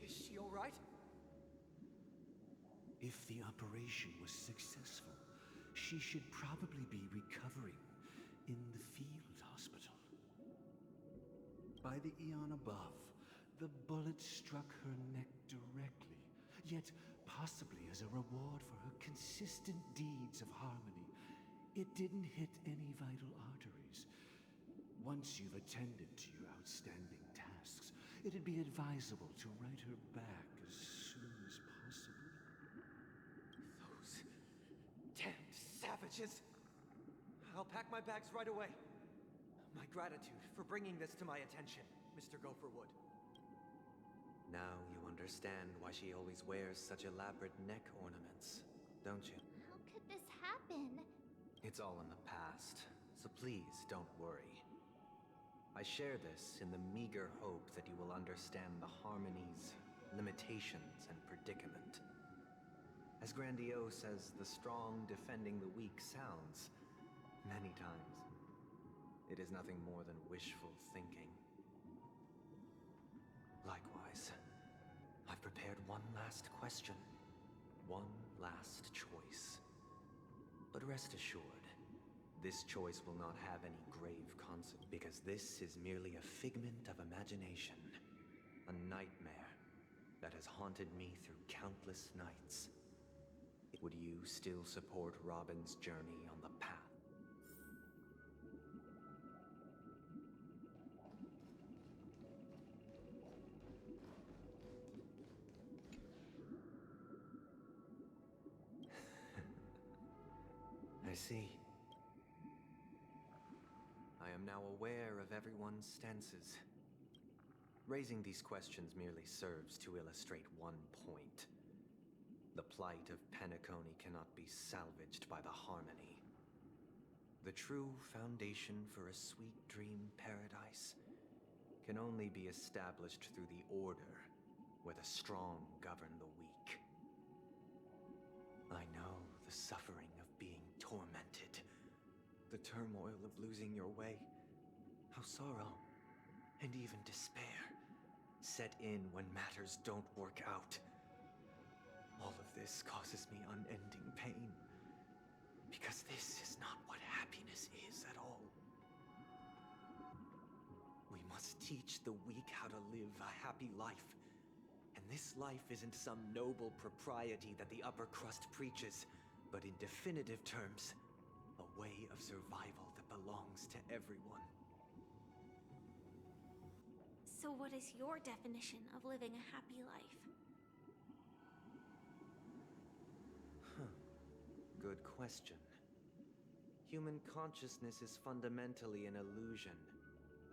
Is she all right? If the operation was successful, she should probably be recovering in the field hospital. By the eon above, the bullet struck her neck directly, yet possibly as a reward for her consistent deeds of harmony. It didn't hit any vital arteries. Once you've attended to your outstanding tasks, it'd be advisable to write her back as soon as possible. Those damned savages! I'll pack my bags right away. My gratitude for bringing this to my attention, Mr. Gopherwood. Now you understand why she always wears such elaborate neck ornaments, don't you? How could this happen? It's all in the past, so please don't worry. I share this in the meager hope that you will understand the Harmony's limitations and predicament. As grandiose as the strong defending the weak sounds, many times, it is nothing more than wishful thinking. Likewise, I've prepared one last question, one last choice. But rest assured, this choice will not have any grave consequences, because this is merely a figment of imagination, a nightmare that has haunted me through countless nights. Would you still support Robin's journey on the path? I see. I am now aware of everyone's stances. Raising these questions merely serves to illustrate one point. The plight of Penacony cannot be salvaged by the Harmony. The true foundation for a sweet dream paradise can only be established through the order where the strong govern the weak. I know the suffering of being tormented, the turmoil of losing your way, how sorrow and even despair set in when matters don't work out. All of this causes me unending pain, because this is not what happiness is at all. We must teach the weak how to live a happy life. And this life isn't some noble propriety that the upper crust preaches, but in definitive terms, a way of survival that belongs to everyone. So what is your definition of living a happy life? Good question. Human consciousness is fundamentally an illusion,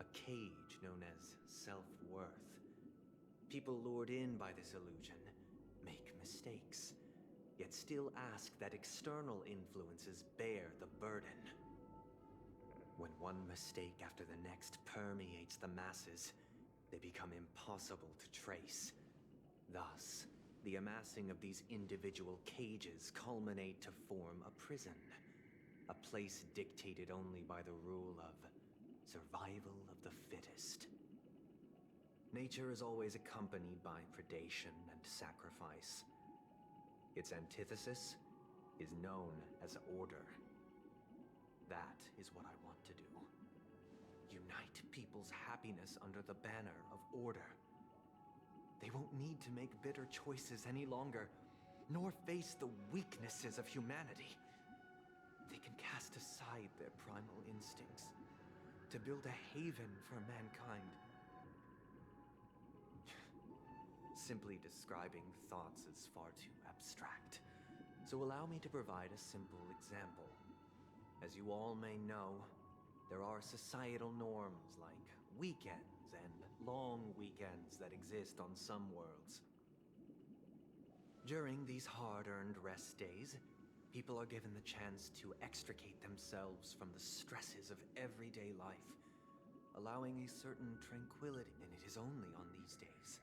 a cage known as self-worth. People lured in by this illusion make mistakes, yet still ask that external influences bear the burden. When one mistake after the next permeates the masses, they become impossible to trace. Thus, the amassing of these individual cages culminate to form a prison. A place dictated only by the rule of survival of the fittest. Nature is always accompanied by predation and sacrifice. Its antithesis is known as order. That is what I want to do. Unite people's happiness under the banner of order. They won't need to make bitter choices any longer, nor face the weaknesses of humanity. They can cast aside their primal instincts to build a haven for mankind. Simply describing thoughts is far too abstract, so allow me to provide a simple example. As you all may know, there are societal norms like weekends and long weekends that exist on some worlds. During these hard-earned rest days, people are given the chance to extricate themselves from the stresses of everyday life, allowing a certain tranquility. And it is only on these days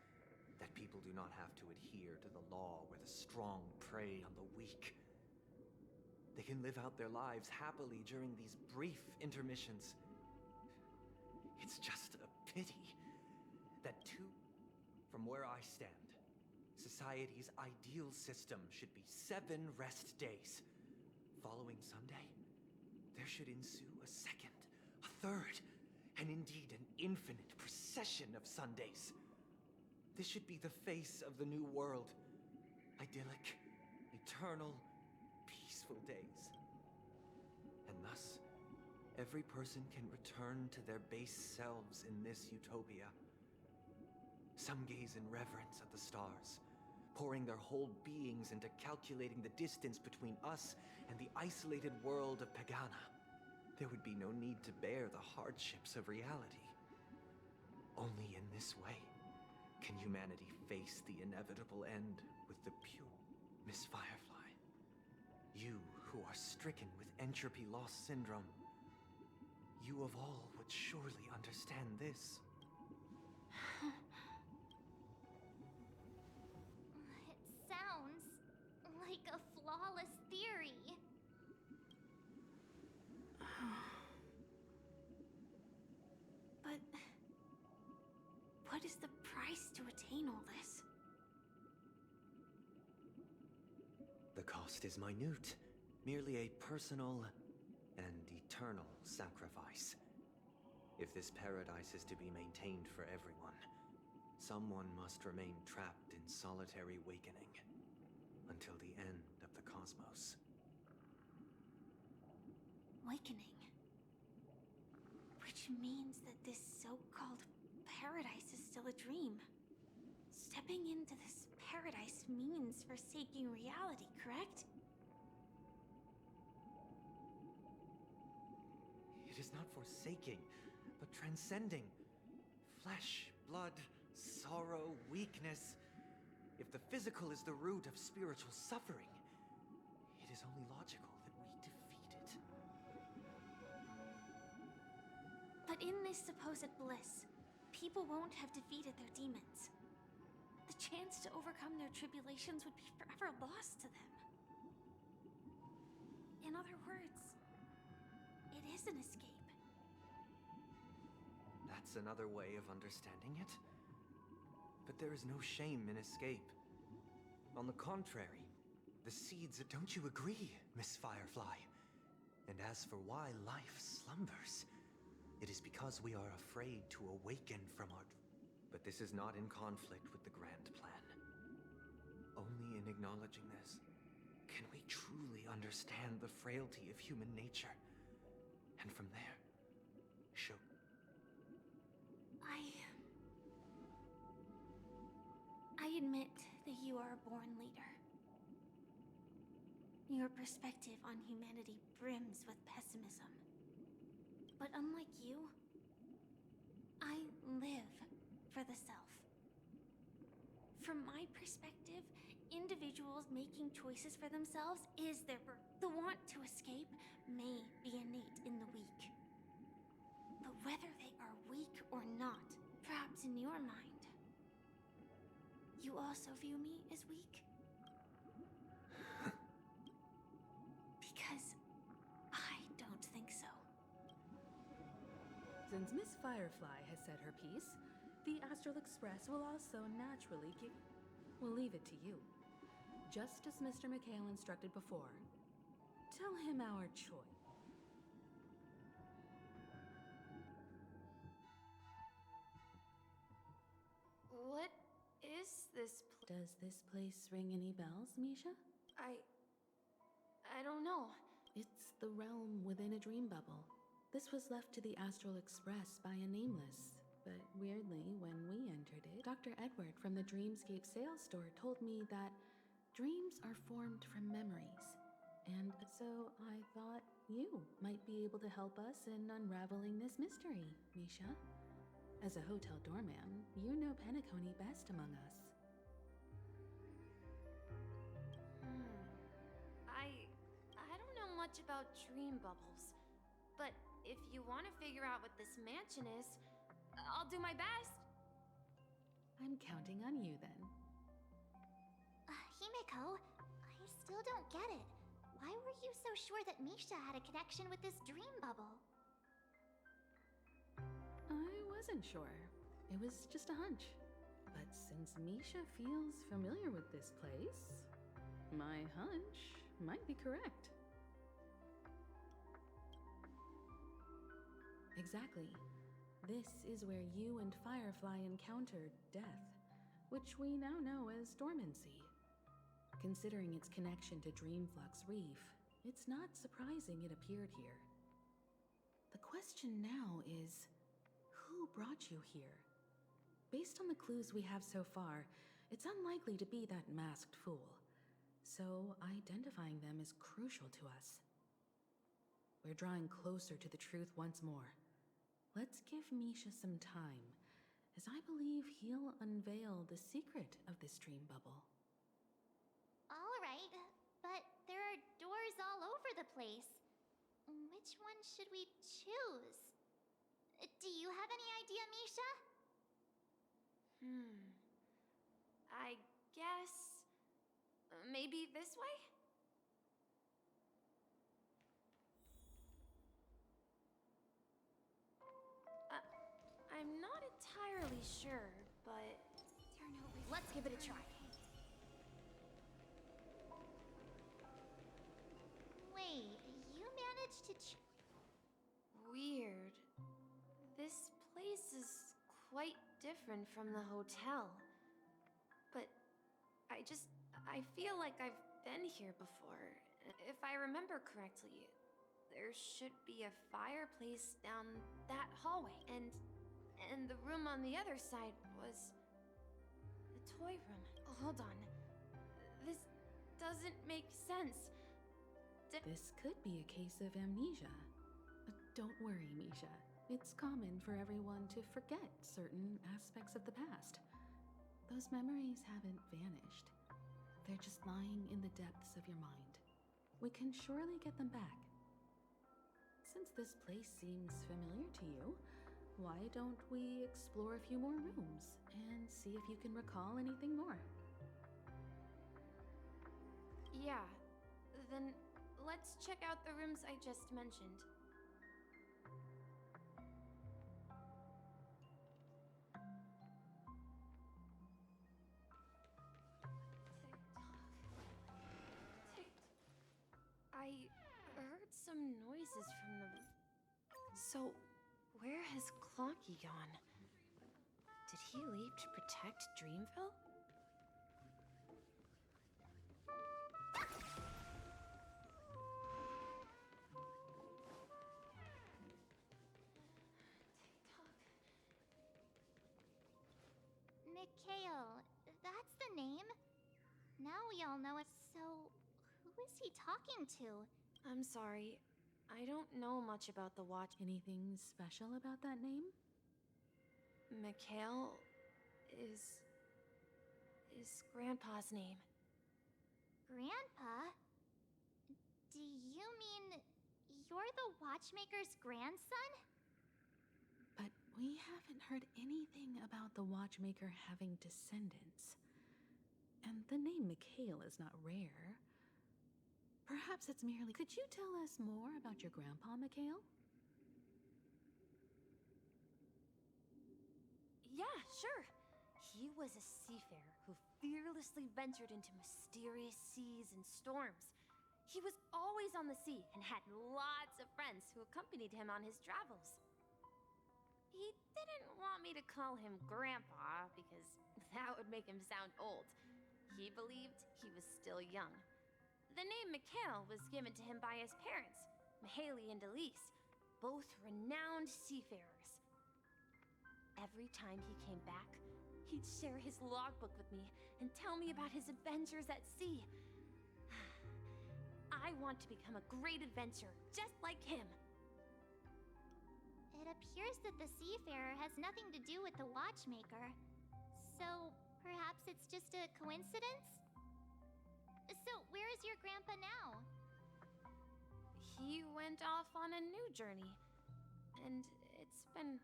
that people do not have to adhere to the law where the strong prey on the weak. They can live out their lives happily during these brief intermissions. It's just a pity that from where I stand, society's ideal system should be 7 rest days. Following Sunday, there should ensue a second, a third, and indeed an infinite procession of Sundays. This should be the face of the new world. Idyllic, eternal, peaceful days. And thus, every person can return to their base selves in this utopia. Some gaze in reverence at the stars, pouring their whole beings into calculating the distance between us and the isolated world of Pagana. There would be no need to bear the hardships of reality. Only in this way can humanity face the inevitable end with the pure. Miss Firefly, you who are stricken with entropy loss syndrome, you of all would surely understand this. It sounds like a flawless theory. But what is the price to attain all this? The cost is minute, merely a personal and eternal sacrifice. If this paradise is to be maintained for everyone, someone must remain trapped in solitary awakening until the end of the cosmos. Awakening. Which means that this so-called paradise is still a dream. Stepping into this paradise means forsaking reality, correct? It is not forsaking, but transcending. Flesh, blood, sorrow, weakness. If the physical is the root of spiritual suffering, it is only logical that we defeat it. But in this supposed bliss, people won't have defeated their demons. The chance to overcome their tribulations would be forever lost to them. In other words, it is an escape. That's another way of understanding it. But there is no shame in escape. On the contrary, the seeds... Don't you agree, Miss Firefly? And as for why life slumbers, it is because we are afraid to awaken from our... But this is not in conflict with the grand plan. Only in acknowledging this can we truly understand the frailty of human nature. And from there, show... admit that you are a born leader. Your perspective on humanity brims with pessimism. But unlike you, I live for the self. From my perspective, individuals making choices for themselves is their birth. The want to escape may be innate in the weak. But whether they are weak or not, perhaps in your mind, you also view me as weak? Because I don't think so. Since Miss Firefly has said her piece, the Astral Express will also naturally give... We'll leave it to you. Just as Mr. McHale instructed before, tell him our choice. What is this Does this place ring any bells, Misha? I don't know. It's the realm within a dream bubble. This was left to the Astral Express by a nameless. But weirdly, when we entered it, Dr. Edward from the Dreamscape sales store told me that dreams are formed from memories. And so I thought you might be able to help us in unraveling this mystery, Misha. As a hotel doorman, you know Penacony best among us. I don't know much about dream bubbles. But if you want to figure out what this mansion is, I'll do my best. I'm counting on you then. Himeko, I still don't get it. Why were you so sure that Misha had a connection with this dream bubble? I wasn't sure. It was just a hunch. But since Misha feels familiar with this place, my hunch might be correct. Exactly. This is where you and Firefly encountered death, which we now know as dormancy. Considering its connection to Dreamflux Reef, it's not surprising it appeared here. The question now is, who brought you here? Based on the clues we have so far, it's unlikely to be that masked fool. So identifying them is crucial to us. We're drawing closer to the truth once more. Let's give Misha some time, as I believe he'll unveil the secret of this dream bubble. All right, but there are doors all over the place. Which one should we choose? Do you have any idea, Misha? I guess... maybe this way? I'm not entirely sure, but... Let's give it a try. Wait, you managed to Weird. This place is quite different from the hotel. But I feel like I've been here before. If I remember correctly, there should be a fireplace down that hallway. And the room on the other side was the toy room. Hold on. This doesn't make sense. This could be a case of amnesia. Don't worry, Misha. It's common for everyone to forget certain aspects of the past. Those memories haven't vanished. They're just lying in the depths of your mind. We can surely get them back. Since this place seems familiar to you, why don't we explore a few more rooms and see if you can recall anything more? Yeah. Then let's check out the rooms I just mentioned. I heard some noises from the... So, where has Clocky gone? Did he leave to protect Dreamville? Mikhail, that's the name. Now we all know it. So, who is he talking to? I'm sorry. I don't know much about the watch. Anything special about that name? Mikhail is Grandpa's name. Grandpa? Do you mean you're the watchmaker's grandson? But we haven't heard anything about the watchmaker having descendants. And the name Mikhail is not rare. Perhaps it's merely... Could you tell us more about your grandpa, Mikhail? Yeah, sure. He was a seafarer who fearlessly ventured into mysterious seas and storms. He was always on the sea and had lots of friends who accompanied him on his travels. He didn't want me to call him Grandpa because that would make him sound old. He believed he was still young. The name Mikhail was given to him by his parents, Mihaly and Elise, both renowned seafarers. Every time he came back, he'd share his logbook with me and tell me about his adventures at sea. I want to become a great adventurer, just like him. It appears that the seafarer has nothing to do with the watchmaker. So, perhaps it's just a coincidence? So, where is your grandpa now? He went off on a new journey, and it's been...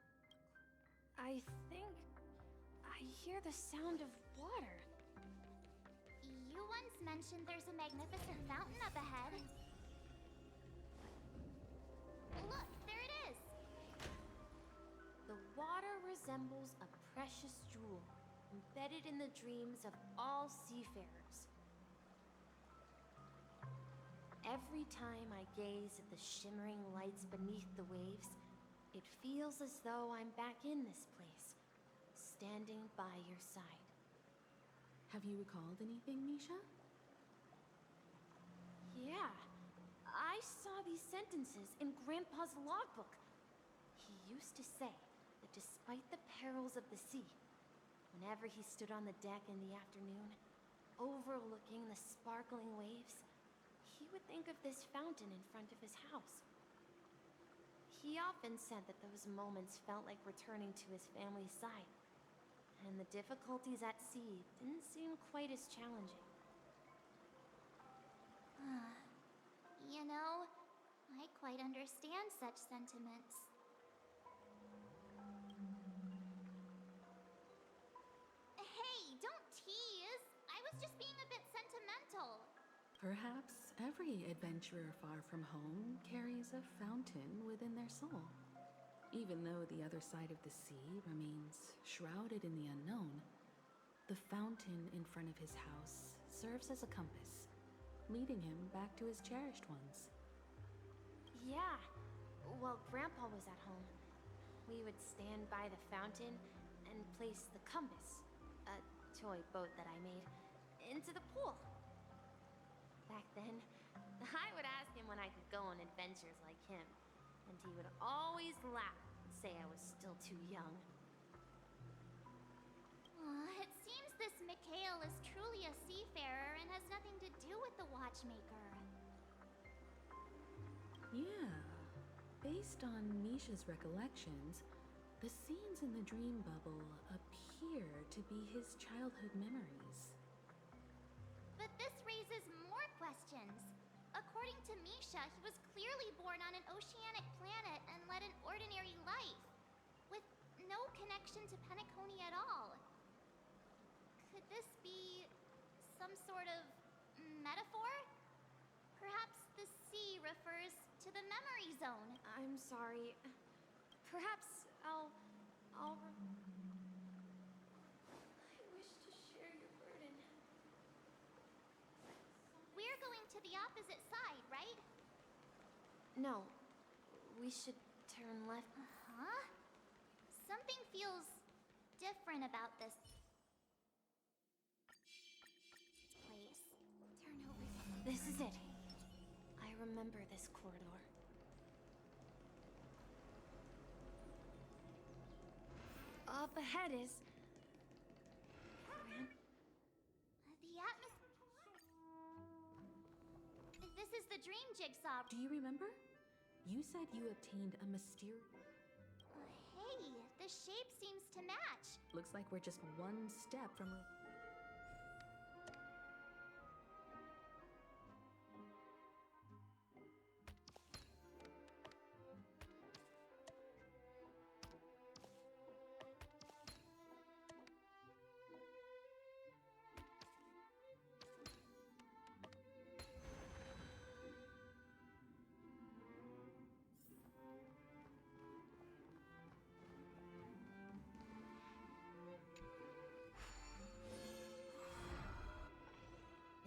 I think I hear the sound of water. You once mentioned there's a magnificent fountain up ahead. Look, there it is! The water resembles a precious jewel, embedded in the dreams of all seafarers. Every time I gaze at the shimmering lights beneath the waves, it feels as though I'm back in this place, standing by your side. Have you recalled anything, Misha? Yeah, I saw these sentences in Grandpa's logbook. He used to say that despite the perils of the sea, whenever he stood on the deck in the afternoon, overlooking the sparkling waves, he would think of this fountain in front of his house. He often said that those moments felt like returning to his family's side, and the difficulties at sea didn't seem quite as challenging. You know, I quite understand such sentiments. Hey, don't tease! I was just being a bit sentimental. Perhaps every adventurer far from home carries a fountain within their soul. Even though the other side of the sea remains shrouded in the unknown, the fountain in front of his house serves as a compass, leading him back to his cherished ones. Yeah, while Grandpa was at home, we would stand by the fountain and place the compass, a toy boat that I made, into the pool. Back then, I would ask him when I could go on adventures like him, and he would always laugh and say I was still too young. It seems this Mikhail is truly a seafarer and has nothing to do with the watchmaker. Yeah. Based on Misha's recollections, the scenes in the dream bubble appear to be his childhood memories. But this raises more questions. According to Misha, he was clearly born on an oceanic planet and led an ordinary life, with no connection to Penacony at all. Could this be some sort of metaphor? Perhaps the sea refers to the memory zone. I'm sorry. Perhaps I'll... I wish to share your burden. We're going to the opposite side, right? No, we should turn left. Huh? Something feels different about this place. Turn over here. This is it. I remember this corridor. Up ahead is... the dream jigsaw. Do you remember? You said you obtained a mysterious... Hey, the shape seems to match. Looks like we're just one step from a...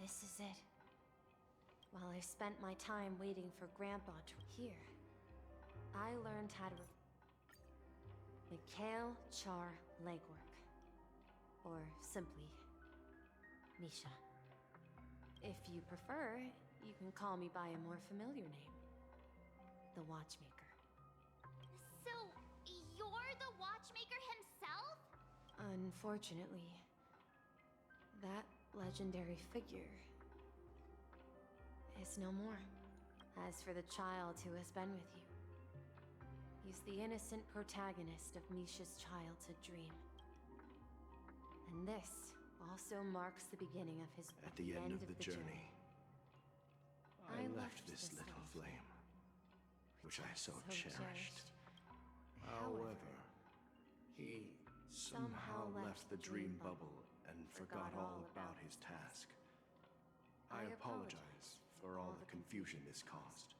This is it. While I spent my time waiting for Grandpa to here, I learned how to... Mikhail Char legwork. Or simply, Misha. If you prefer, you can call me by a more familiar name. The Watchmaker. So, you're the Watchmaker himself? Unfortunately, that legendary figure is no more. As for the child who has been with you, he's the innocent protagonist of Misha's childhood dream. And this also marks the beginning of his... At the end of the journey, I left this little flame, which I so cherished. However, he somehow left the dream bubble and forgot all about his task. I apologize for all the confusion this caused.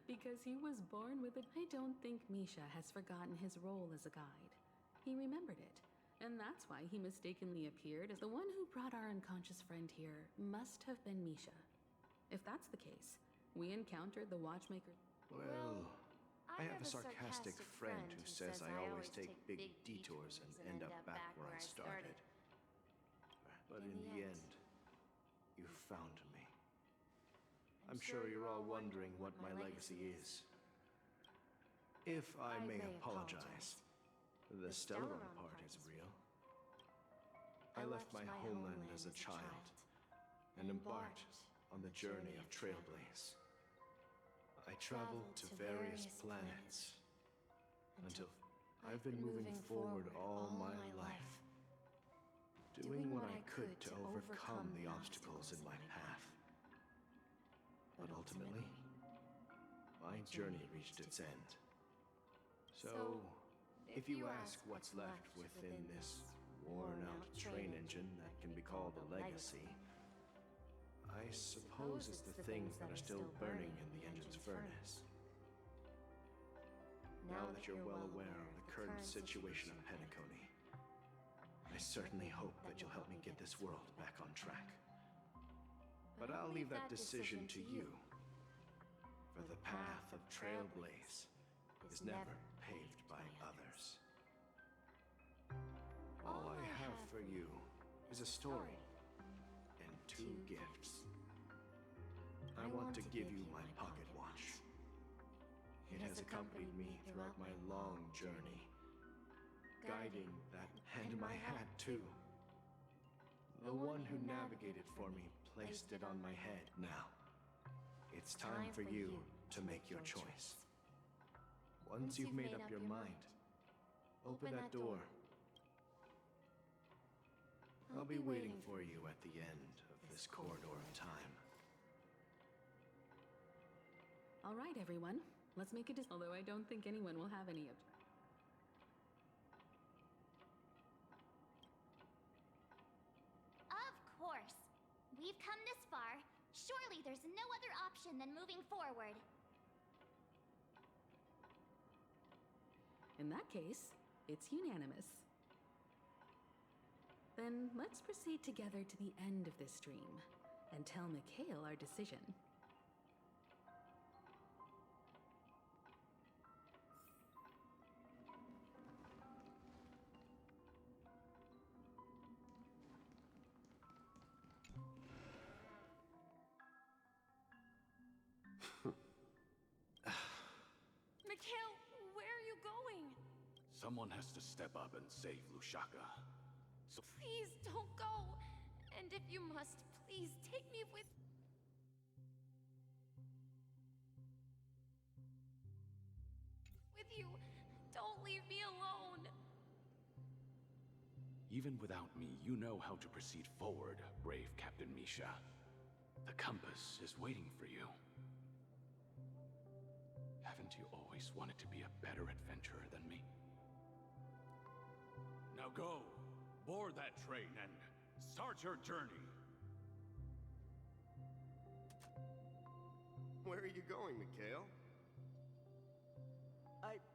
Because he was born with it. I don't think Misha has forgotten his role as a guide. He remembered it, and that's why he mistakenly appeared as the one who brought our unconscious friend here must have been Misha. If that's the case, we encountered the Watchmaker... Well, I have a sarcastic friend who says I always take big detours and end up back where I started. But in the end, you found me. I'm sure you're all wondering what my legacy is. If I may apologize, the Stellaron part is real. I left my homeland as a child and embarked on the journey of Trailblaze. I traveled to various planets until I've been moving forward all my life, doing what I could to overcome the obstacles in my path. But ultimately, my journey reached its end. So, if you ask what's left within this worn-out train engine that can be called a legacy, I suppose it's the things that are still burning in the engine's furnace. Now that you're well aware of the current situation of Penacony, I certainly hope that you'll help me get this world back on track. But I'll leave that decision to you, for the path of Trailblaze is never paved by others. All I have for you is a story and 2 gifts. I want to give you my pocket watch. It has accompanied me throughout my long journey, guiding that hand in my hat too. The one who navigated for me placed it on my head. Now, it's time for you to make your choice. Once you've made up your mind, open that door. I'll be waiting for you at the end of this corridor of time. All right, everyone. Let's make a decision. Although I don't think anyone will have any objection. Of course. We've come this far. Surely there's no other option than moving forward. In that case, it's unanimous. Then let's proceed together to the end of this dream and tell Mikhail our decision. Mikhail, where are you going? Someone has to step up and save Lushaka. So Please don't go. And if you must, please take me you, don't leave me alone. Even without me, you know how to proceed forward, brave Captain Misha. The compass is waiting for you. Haven't you always wanted to be a better adventurer than me? Now go, board that train and start your journey. Where are you going, Mikhail?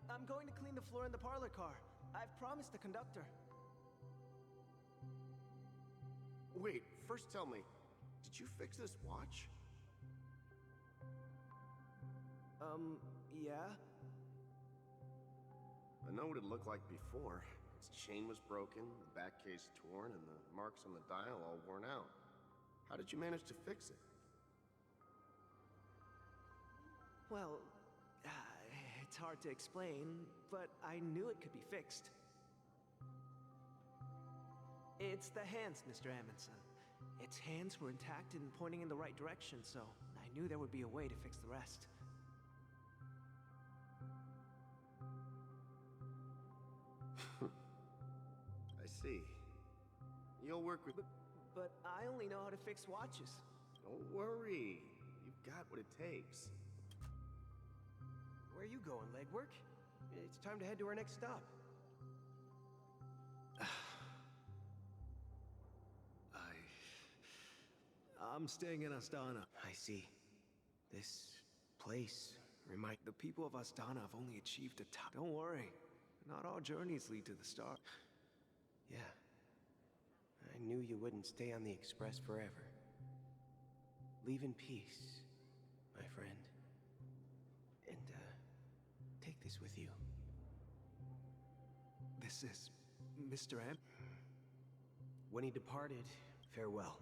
I'm going to clean the floor in the parlor car. I've promised the conductor. Wait, first tell me, did you fix this watch? Yeah? I know what it looked like before. Its chain was broken, the back case torn, and the marks on the dial all worn out. How did you manage to fix it? Well, it's hard to explain, but I knew it could be fixed. It's the hands, Mr. Amundsen. Its hands were intact and pointing in the right direction, so I knew there would be a way to fix the rest. I see. You'll work with... But I only know how to fix watches. Don't worry. You've got what it takes. Where are you going, legwork? It's time to head to our next stop. I'm staying in Astana. I see. This place the people of Astana have only achieved a top. Don't worry. Not all journeys lead to the star. Yeah. I knew you wouldn't stay on the Express forever. Leave in peace, my friend. And, take this with you. This is Mr. M. When he departed, farewell,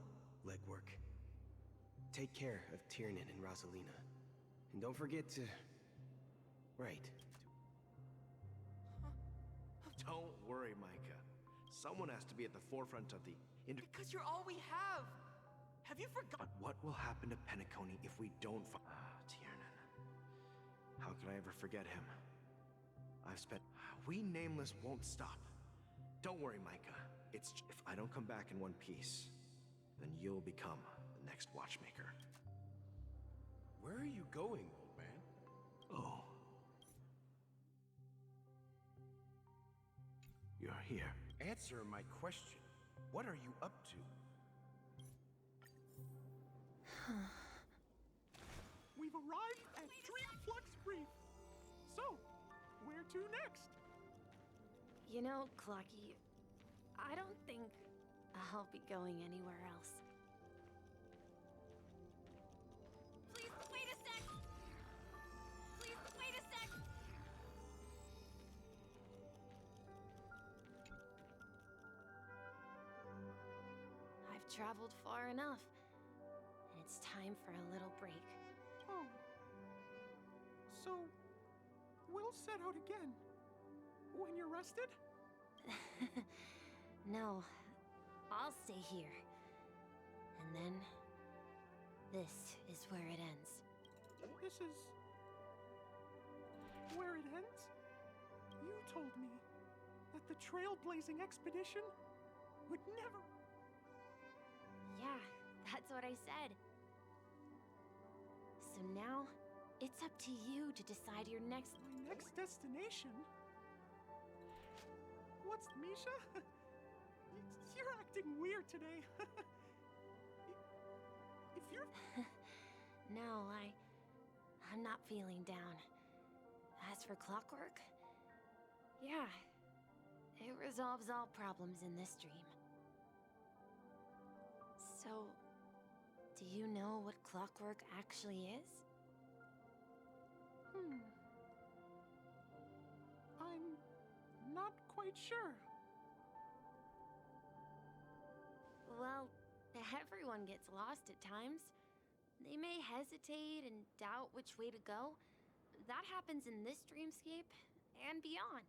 legwork. Take care of Tiernan and Rosalina. And don't forget to... write. Don't worry, Micah. Someone has to be at the forefront of the... Because you're all we have! Have you forgotten? But what will happen to Penacony if we don't find... Tiernan. How could I ever forget him? I've spent... We Nameless won't stop. Don't worry, Micah. It's... If I don't come back in one piece, then you'll become the next watchmaker. Where are you going, old man? Oh. You're here. Answer my question. What are you up to? We've arrived at Dreamflux Reef. So, where to next? You know, Clocky, I don't think I'll be going anywhere else. Please, wait a sec! Please, wait a sec! I've traveled far enough. It's time for a little break. Oh. So, we'll set out again. When you're rested? No, I'll stay here. And then, this is where it ends. This is... where it ends? You told me that the trailblazing expedition would never... Yeah, that's what I said. So now, it's up to you to decide your next... My next destination? What's Misha? You're acting weird today. If you're... No, I'm not feeling down. As for clockwork, yeah, it resolves all problems in this dream. So, do you know what clockwork actually is? I'm not quite sure. Well, everyone gets lost at times. They may hesitate and doubt which way to go. That happens in this dreamscape and beyond.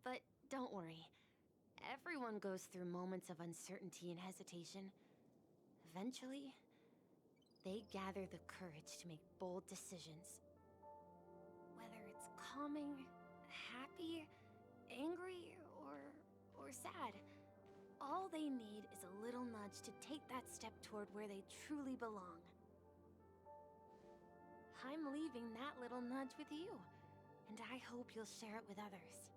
But don't worry. Everyone goes through moments of uncertainty and hesitation. Eventually, they gather the courage to make bold decisions. Whether it's calming, happy, angry, or sad. All they need is a little nudge to take that step toward where they truly belong. I'm leaving that little nudge with you, and I hope you'll share it with others.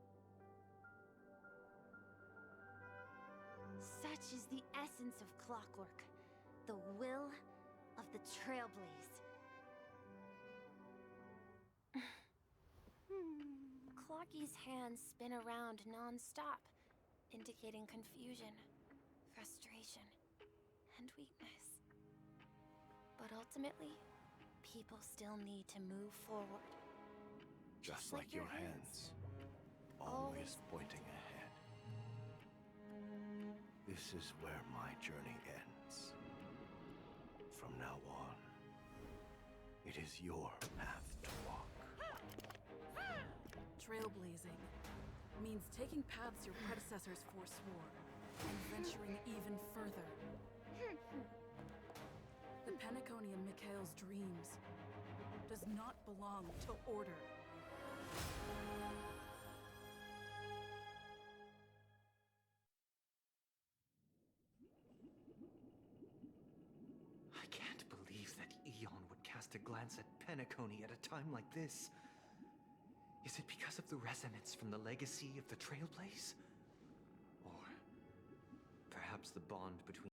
Such is the essence of clockwork, the will of the Trailblaze. Clocky's hands spin around non-stop, indicating confusion, frustration, and weakness. But ultimately, people still need to move forward. Just like your hands, always pointing ahead. This is where my journey ends. From now on, it is your path to walk. Trailblazing means taking paths your predecessors forswore and venturing even further. The Penacony in Mikhail's dreams does not belong to order. I can't believe that Eon would cast a glance at Penacony at a time like this. Is it because of the resonance from the legacy of the Trailblaze? Or perhaps the bond between